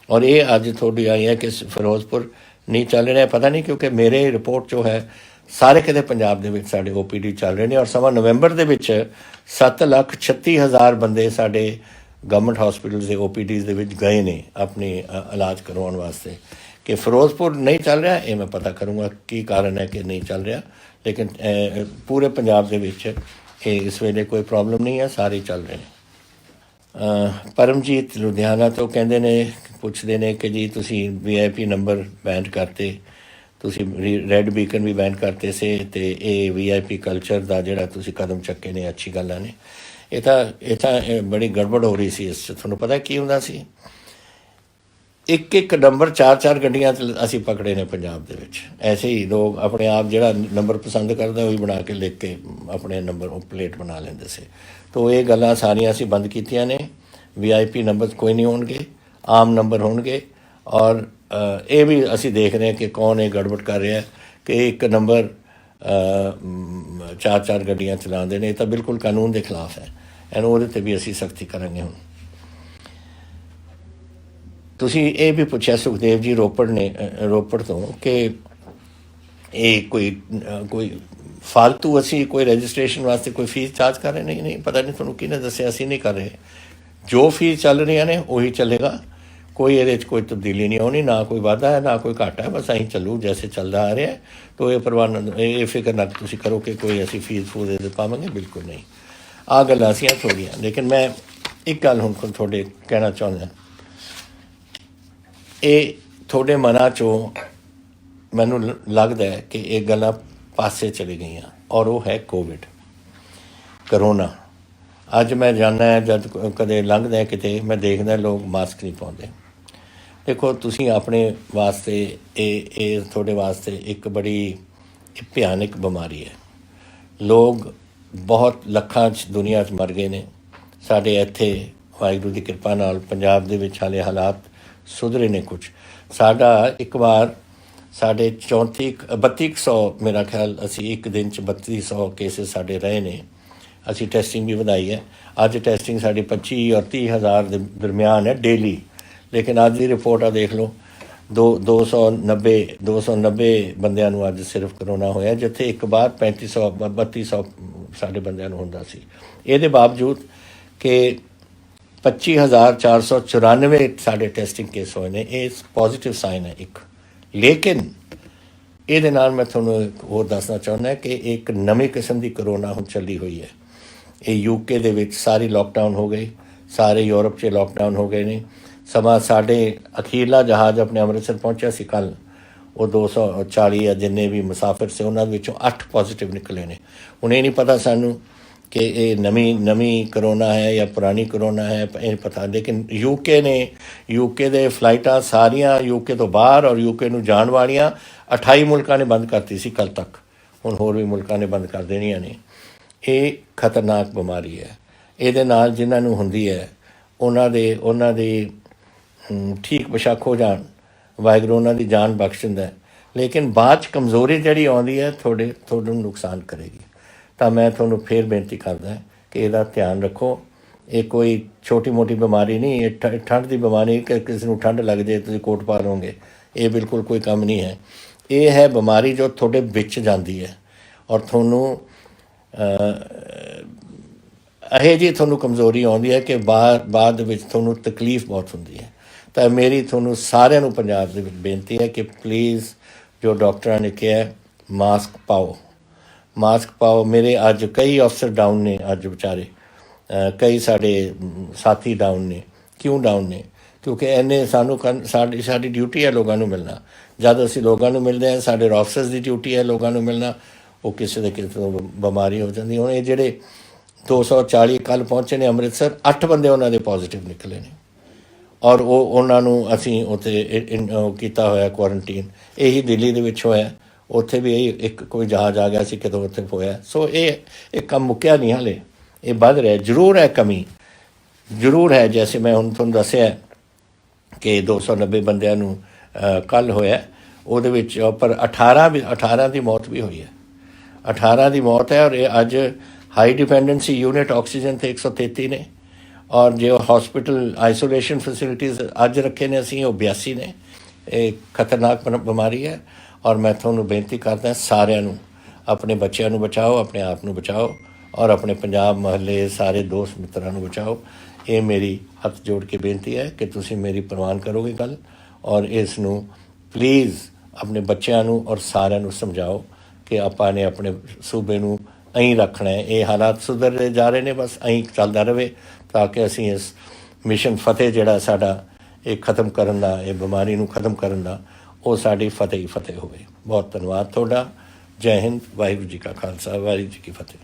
और ये अज थोड़ी आई है कि फिरोजपुर नहीं चल रहा, पता नहीं, क्योंकि मेरे रिपोर्ट जो है ਸਾਰੇ ਕਿਤੇ ਪੰਜਾਬ ਦੇ ਵਿੱਚ ਸਾਡੇ OPD ਚੱਲ ਰਹੇ ਨੇ। ਔਰ ਸਮਾਂ ਨਵੰਬਰ ਦੇ ਵਿੱਚ 7,36,000 ਬੰਦੇ ਸਾਡੇ ਗਵਰਨਮੈਂਟ ਹਸਪੀਟਲਸ ਦੇ OPDs ਦੇ ਵਿੱਚ ਗਏ ਨੇ ਆਪਣੇ ਇਲਾਜ ਕਰਵਾਉਣ ਵਾਸਤੇ। ਕਿ ਫਿਰੋਜ਼ਪੁਰ ਨਹੀਂ ਚੱਲ ਰਿਹਾ, ਇਹ ਮੈਂ ਪਤਾ ਕਰੂੰਗਾ ਕੀ ਕਾਰਨ ਹੈ ਕਿ ਨਹੀਂ ਚੱਲ ਰਿਹਾ, ਲੇਕਿਨ ਪੂਰੇ ਪੰਜਾਬ ਦੇ ਵਿੱਚ ਇਹ ਇਸ ਵੇਲੇ ਕੋਈ ਪ੍ਰੋਬਲਮ ਨਹੀਂ ਹੈ, ਸਾਰੇ ਚੱਲ ਰਹੇ ਨੇ। ਪਰਮਜੀਤ ਲੁਧਿਆਣਾ ਤੋਂ ਕਹਿੰਦੇ ਨੇ, ਪੁੱਛਦੇ ਨੇ ਕਿ ਜੀ ਤੁਸੀਂ VIP ਨੰਬਰ ਬੈਨ ਕਰਤੇ, ਤੁਸੀਂ ਰੈੱਡ ਬੀਕਨ ਵੀ ਬੈਨ ਕਰਤੇ ਸੇ, ਅਤੇ ਇਹ VIP ਕਲਚਰ ਦਾ ਜਿਹੜਾ ਤੁਸੀਂ ਕਦਮ ਚੱਕੇ ਨੇ ਅੱਛੀ ਗੱਲਾਂ ਨੇ। ਇਹ ਤਾਂ ਬੜੀ ਗੜਬੜ ਹੋ ਰਹੀ ਸੀ ਇਸ 'ਚ। ਤੁਹਾਨੂੰ ਪਤਾ ਕੀ ਹੁੰਦਾ ਸੀ, ਇੱਕ ਨੰਬਰ 4 ਗੱਡੀਆਂ 'ਚ ਅਸੀਂ ਪਕੜੇ ਨੇ ਪੰਜਾਬ ਦੇ ਵਿੱਚ। ਐਸੇ ਹੀ ਲੋਕ ਆਪਣੇ ਆਪ ਜਿਹੜਾ ਨੰਬਰ ਪਸੰਦ ਕਰਦਾ ਉਹੀ ਬਣਾ ਕੇ ਲਿਖ ਕੇ ਆਪਣੇ ਨੰਬਰ ਪਲੇਟ ਬਣਾ ਲੈਂਦੇ ਸੀ। ਤਾਂ ਇਹ ਗੱਲਾਂ ਸਾਰੀਆਂ ਅਸੀਂ ਬੰਦ ਕੀਤੀਆਂ ਨੇ। VIP ਨੰਬਰ ਕੋਈ ਨਹੀਂ ਹੋਣਗੇ, ਆਮ ਨੰਬਰ ਹੋਣਗੇ। ਔਰ ਇਹ ਵੀ ਅਸੀਂ ਦੇਖ ਰਹੇ ਹਾਂ ਕਿ ਕੌਣ ਇਹ ਗੜਬੜ ਕਰ ਰਿਹਾ ਕਿ ਇੱਕ ਨੰਬਰ 4 ਗੱਡੀਆਂ ਚਲਾਉਂਦੇ ਨੇ। ਇਹ ਤਾਂ ਬਿਲਕੁਲ ਕਾਨੂੰਨ ਦੇ ਖਿਲਾਫ ਹੈ, ਇਹਨੂੰ ਉਹਦੇ 'ਤੇ ਵੀ ਅਸੀਂ ਸਖਤੀ ਕਰਾਂਗੇ। ਹੁਣ ਤੁਸੀਂ ਇਹ ਵੀ ਪੁੱਛਿਆ ਸੁਖਦੇਵ ਜੀ ਰੋਪੜ ਤੋਂ ਕਿ ਇਹ ਕੋਈ ਫਾਲਤੂ ਅਸੀਂ ਕੋਈ ਰਜਿਸਟ੍ਰੇਸ਼ਨ ਵਾਸਤੇ ਕੋਈ ਫੀਸ ਚਾਰਜ ਕਰ ਰਹੇ? ਨਹੀਂ, ਪਤਾ ਨਹੀਂ ਤੁਹਾਨੂੰ ਕਿਹਨੇ ਦੱਸਿਆ, ਅਸੀਂ ਨਹੀਂ ਕਰ ਰਹੇ। ਜੋ ਫੀਸ ਚੱਲ ਰਹੀਆਂ ਨੇ ਉਹੀ ਚੱਲੇਗਾ, ਕੋਈ ਇਹਦੇ 'ਚ ਕੋਈ ਤਬਦੀਲੀ ਨਹੀਂ ਆਉਣੀ, ਨਾ ਕੋਈ ਵਾਧਾ ਹੈ ਨਾ ਕੋਈ ਘਾਟਾ ਹੈ, ਬਸ ਅਸੀਂ ਚੱਲੂ ਜੈਸੇ ਚੱਲਦਾ ਆ ਰਿਹਾ। ਤਾਂ ਇਹ ਫਿਕਰ ਨਾ ਤੁਸੀਂ ਕਰੋ ਕਿ ਕੋਈ ਅਸੀਂ ਫੀਸ ਫੂਸ ਦੇ ਪਾਵਾਂਗੇ, ਬਿਲਕੁਲ ਨਹੀਂ। ਆਹ ਗੱਲਾਂ ਅਸੀਂ ਥੋੜ੍ਹੀਆਂ। ਲੇਕਿਨ ਮੈਂ ਇੱਕ ਗੱਲ ਹੁਣ ਤੁਹਾਡੇ ਕਹਿਣਾ ਚਾਹੁੰਦਾ, ਇਹ ਤੁਹਾਡੇ ਮਨਾਂ 'ਚੋਂ ਮੈਨੂੰ ਲੱਗਦਾ ਹੈ ਕਿ ਇਹ ਗੱਲਾਂ ਪਾਸੇ ਚਲੀ ਗਈਆਂ, ਔਰ ਉਹ ਹੈ ਕਰੋਨਾ। ਅੱਜ ਮੈਂ ਜਾਂਦਾ ਜਦ ਕਦੇ ਲੰਘਦਾ ਕਿਤੇ, ਮੈਂ ਦੇਖਦਾ ਲੋਕ ਮਾਸਕ ਨਹੀਂ ਪਾਉਂਦੇ। ਦੇਖੋ ਤੁਸੀਂ ਆਪਣੇ ਵਾਸਤੇ ਇਹ ਤੁਹਾਡੇ ਵਾਸਤੇ ਇੱਕ ਬੜੀ ਭਿਆਨਕ ਬਿਮਾਰੀ ਹੈ। ਲੋਕ ਬਹੁਤ ਲੱਖਾਂ 'ਚ ਦੁਨੀਆ 'ਚ ਮਰ ਗਏ ਨੇ। ਸਾਡੇ ਇੱਥੇ ਵਾਹਿਗੁਰੂ ਦੀ ਕਿਰਪਾ ਨਾਲ ਪੰਜਾਬ ਦੇ ਵਿੱਚ ਹਾਲੇ ਹਾਲਾਤ ਸੁਧਰੇ ਨੇ ਕੁਛ। ਸਾਡਾ ਇੱਕ ਵਾਰ ਸਾਡੇ 3200 ਮੇਰਾ ਖਿਆਲ ਅਸੀਂ ਇੱਕ ਦਿਨ 'ਚ 3200 ਕੇਸਿਸ ਸਾਡੇ ਰਹੇ ਨੇ। ਅਸੀਂ ਟੈਸਟਿੰਗ ਵੀ ਵਧਾਈ ਹੈ। ਅੱਜ ਟੈਸਟਿੰਗ ਸਾਡੀ 25 ਔਰ 30 ਹਜ਼ਾਰ ਦੇ ਦਰਮਿਆਨ ਹੈ ਡੇਲੀ। ਲੇਕਿਨ ਅੱਜ ਦੀ ਰਿਪੋਰਟ ਆ ਦੇਖ ਲਓ, 290 ਬੰਦਿਆਂ ਨੂੰ ਅੱਜ ਸਿਰਫ ਕਰੋਨਾ ਹੋਇਆ, ਜਿੱਥੇ ਇੱਕ ਵਾਰ 3200 ਸਾਡੇ ਬੰਦਿਆਂ ਨੂੰ ਹੁੰਦਾ ਸੀ। ਇਹਦੇ ਬਾਵਜੂਦ ਕਿ 25,494 ਸਾਡੇ ਟੈਸਟਿੰਗ ਕੇਸ ਹੋਏ ਨੇ, ਇਹ ਪੋਜ਼ੀਟਿਵ ਸਾਈਨ ਹੈ ਇੱਕ। ਲੇਕਿਨ ਇਹਦੇ ਨਾਲ ਮੈਂ ਤੁਹਾਨੂੰ ਹੋਰ ਦੱਸਣਾ ਚਾਹੁੰਦਾ ਕਿ ਇੱਕ ਨਵੀਂ ਕਿਸਮ ਦੀ ਕਰੋਨਾ ਹੁਣ ਚੱਲੀ ਹੋਈ ਹੈ। ਇਹ UK ਦੇ ਵਿੱਚ ਸਾਰੀ ਲੋਕਡਾਊਨ ਹੋ ਗਈ, ਸਾਰੇ ਯੂਰਪ 'ਚ ਲੋਕਡਾਊਨ ਹੋ ਗਏ ਨੇ। ਸਮਾਂ ਸਾਡੇ ਅਖੀਰਲਾ ਜਹਾਜ਼ ਆਪਣੇ ਅੰਮ੍ਰਿਤਸਰ ਪਹੁੰਚਿਆ ਸੀ ਕੱਲ੍ਹ, ਉਹ 240 ਜਿੰਨੇ ਵੀ ਮੁਸਾਫਿਰ ਸੀ ਉਹਨਾਂ ਵਿੱਚੋਂ 8 ਪੋਜ਼ੀਟਿਵ ਨਿਕਲੇ ਨੇ। ਹੁਣ ਇਹ ਨਹੀਂ ਪਤਾ ਸਾਨੂੰ ਕਿ ਇਹ ਨਵੀਂ ਕਰੋਨਾ ਹੈ ਜਾਂ ਪੁਰਾਣੀ ਕਰੋਨਾ ਹੈ, ਇਹ ਨਹੀਂ ਪਤਾ। ਲੇਕਿਨ UK ਦੇ ਫਲਾਈਟਾਂ ਸਾਰੀਆਂ UK ਤੋਂ ਬਾਹਰ ਔਰ UK ਨੂੰ ਜਾਣ ਵਾਲੀਆਂ 28 ਮੁਲਕਾਂ ਨੇ ਬੰਦ ਕਰਤੀ ਸੀ ਕੱਲ੍ਹ ਤੱਕ। ਹੁਣ ਹੋਰ ਵੀ ਮੁਲਕਾਂ ਨੇ ਬੰਦ ਕਰ ਦੇਣੀਆਂ ਨੇ। ਇਹ ਖਤਰਨਾਕ ਬਿਮਾਰੀ ਹੈ। ਇਹਦੇ ਨਾਲ ਜਿਨ੍ਹਾਂ ਨੂੰ ਹੁੰਦੀ ਹੈ ਉਹਨਾਂ ਦੀ ਠੀਕ ਬੇਸ਼ੱਕ ਹੋ ਜਾਣ, ਵਾਹਿਗੁਰੂ ਉਹਨਾਂ ਦੀ ਜਾਨ ਬਖਸ਼ ਦਿੰਦਾ। ਲੇਕਿਨ ਬਾਅਦ 'ਚ ਕਮਜ਼ੋਰੀ ਜਿਹੜੀ ਆਉਂਦੀ ਹੈ ਤੁਹਾਨੂੰ ਨੁਕਸਾਨ ਕਰੇਗੀ। ਤਾਂ ਮੈਂ ਤੁਹਾਨੂੰ ਫਿਰ ਬੇਨਤੀ ਕਰਦਾ ਕਿ ਇਹਦਾ ਧਿਆਨ ਰੱਖੋ। ਇਹ ਕੋਈ ਛੋਟੀ ਮੋਟੀ ਬਿਮਾਰੀ ਨਹੀਂ, ਇਹ ਠੰਡ ਦੀ ਬਿਮਾਰੀ ਕਿ ਕਿਸੇ ਨੂੰ ਠੰਡ ਲੱਗ ਜਾਏ ਤੁਸੀਂ ਕੋਟ ਪਾ ਲਓਗੇ, ਇਹ ਬਿਲਕੁਲ ਕੋਈ ਕੰਮ ਨਹੀਂ ਹੈ। ਇਹ ਹੈ ਬਿਮਾਰੀ ਜੋ ਤੁਹਾਡੇ ਵਿੱਚ ਜਾਂਦੀ ਹੈ ਔਰ ਤੁਹਾਨੂੰ ਇਹੋ ਜਿਹੀ ਤੁਹਾਨੂੰ ਕਮਜ਼ੋਰੀ ਆਉਂਦੀ ਹੈ ਕਿ ਬਾਅਦ ਵਿੱਚ ਤੁਹਾਨੂੰ ਤਕਲੀਫ ਬਹੁਤ ਹੁੰਦੀ ਹੈ। ਤਾਂ ਮੇਰੀ ਤੁਹਾਨੂੰ ਸਾਰਿਆਂ ਨੂੰ ਪੰਜਾਬ ਦੇ ਵਿੱਚ ਬੇਨਤੀ ਹੈ ਕਿ ਪਲੀਜ਼ ਜੋ ਡਾਕਟਰਾਂ ਨੇ ਕਿਹਾ ਮਾਸਕ ਪਾਓ। ਮੇਰੇ ਅੱਜ ਕਈ ਅਫਸਰ ਡਾਊਨ ਨੇ, ਅੱਜ ਵਿਚਾਰੇ ਕਈ ਸਾਡੇ ਸਾਥੀ ਡਾਊਨ ਨੇ। ਕਿਉਂ ਡਾਊਨ ਨੇ? ਕਿਉਂਕਿ ਇਹਨੇ ਸਾਡੀ ਡਿਊਟੀ ਹੈ ਲੋਕਾਂ ਨੂੰ ਮਿਲਣਾ। ਜਦ ਅਸੀਂ ਲੋਕਾਂ ਨੂੰ ਮਿਲਦੇ ਹਾਂ, ਸਾਡੇ ਆਫਿਸਰਸ ਦੀ ਡਿਊਟੀ ਹੈ ਲੋਕਾਂ ਨੂੰ ਮਿਲਣਾ। ਉਹ ਕਿਸੇ ਦੇ ਕਿਸੇ ਤੋਂ ਬਿਮਾਰੀ ਹੋ ਜਾਂਦੀ। ਹੁਣ ਇਹ ਜਿਹੜੇ 240 ਕੱਲ੍ਹ ਪਹੁੰਚੇ ਨੇ ਅੰਮ੍ਰਿਤਸਰ, 8 ਬੰਦੇ ਉਹਨਾਂ ਦੇ ਪੋਜ਼ੀਟਿਵ ਨਿਕਲੇ ਨੇ ਔਰ ਉਹਨਾਂ ਨੂੰ ਅਸੀਂ ਉੱਥੇ ਕੀਤਾ ਹੋਇਆ ਕੁਆਰੰਟੀਨ। ਇਹੀ ਦਿੱਲੀ ਦੇ ਵਿੱਚ ਹੋਇਆ, ਉੱਥੇ ਵੀ ਇੱਕ ਕੋਈ ਜਹਾਜ਼ ਆ ਗਿਆ ਸੀ ਕਿਤੋਂ ਉੱਥੇ ਹੋਇਆ। ਸੋ ਇਹ ਕੰਮ ਮੁੱਕਿਆ ਨਹੀਂ ਹਾਲੇ, ਇਹ ਵੱਧ ਰਿਹਾ। ਜ਼ਰੂਰ ਹੈ ਕਮੀ, ਜ਼ਰੂਰ ਹੈ। ਜੈਸੇ ਮੈਂ ਹੁਣ ਤੁਹਾਨੂੰ ਦੱਸਿਆ ਕਿ 290 ਬੰਦਿਆਂ ਨੂੰ ਕੱਲ੍ਹ ਹੋਇਆ, ਉਹਦੇ ਵਿੱਚ ਪਰ 18 ਦੀ ਮੌਤ ਵੀ ਹੋਈ ਹੈ। 18 ਦੀ ਮੌਤ ਹੈ। ਔਰ ਇਹ ਅੱਜ ਹਾਈ ਡਿਪੈਂਡੈਂਸੀ ਯੂਨਿਟ ਆਕਸੀਜਨ 'ਤੇ 133 ਨੇ ਔਰ ਜੋ ਹਸਪੀਟਲ ਆਈਸੋਲੇਸ਼ਨ ਫੈਸਿਲਿਟੀਜ਼ ਅੱਜ ਰੱਖੇ ਨੇ ਅਸੀਂ, ਉਹ 82 ਨੇ। ਇਹ ਖਤਰਨਾਕ ਬਿਮਾਰੀ ਹੈ, ਔਰ ਮੈਂ ਤੁਹਾਨੂੰ ਬੇਨਤੀ ਕਰਦਾ ਸਾਰਿਆਂ ਨੂੰ, ਆਪਣੇ ਬੱਚਿਆਂ ਨੂੰ ਬਚਾਓ, ਆਪਣੇ ਆਪ ਨੂੰ ਬਚਾਓ, ਔਰ ਆਪਣੇ ਪੰਜਾਬ ਮਹੱਲੇ ਸਾਰੇ ਦੋਸਤ ਮਿੱਤਰਾਂ ਨੂੰ ਬਚਾਓ। ਇਹ ਮੇਰੀ ਹੱਥ ਜੋੜ ਕੇ ਬੇਨਤੀ ਹੈ ਕਿ ਤੁਸੀਂ ਮੇਰੀ ਪ੍ਰਵਾਨ ਕਰੋਗੇ ਗੱਲ, ਔਰ ਇਸ ਨੂੰ ਪਲੀਜ਼ ਆਪਣੇ ਬੱਚਿਆਂ ਨੂੰ ਔਰ ਸਾਰਿਆਂ ਨੂੰ ਸਮਝਾਓ ਕਿ ਆਪਾਂ ਨੇ ਆਪਣੇ ਸੂਬੇ ਨੂੰ ਐਂ ਰੱਖਣਾ ਹੈ। ਇਹ ਹਾਲਾਤ ਸੁਧਰਦੇ ਜਾ ਰਹੇ ਨੇ, ਬਸ ਐਂ ਚੱਲਦਾ ਰਹੇ ਤਾਂ ਕਿ ਅਸੀਂ ਇਸ ਮਿਸ਼ਨ ਫਤਿਹ ਜਿਹੜਾ ਸਾਡਾ ਇਹ ਖਤਮ ਕਰਨ ਦਾ, ਇਹ ਬਿਮਾਰੀ ਨੂੰ ਖਤਮ ਕਰਨ ਦਾ, ਉਹ ਸਾਡੀ ਫਤਿਹ ਹੀ ਫਤਿਹ ਹੋਵੇ। ਬਹੁਤ ਧੰਨਵਾਦ ਤੁਹਾਡਾ। ਜੈ ਹਿੰਦ। ਵਾਹਿਗੁਰੂ ਜੀ ਕਾ ਖਾਲਸਾ, ਵਾਹਿਗੁਰੂ ਜੀ ਕੀ ਫਤਿਹ।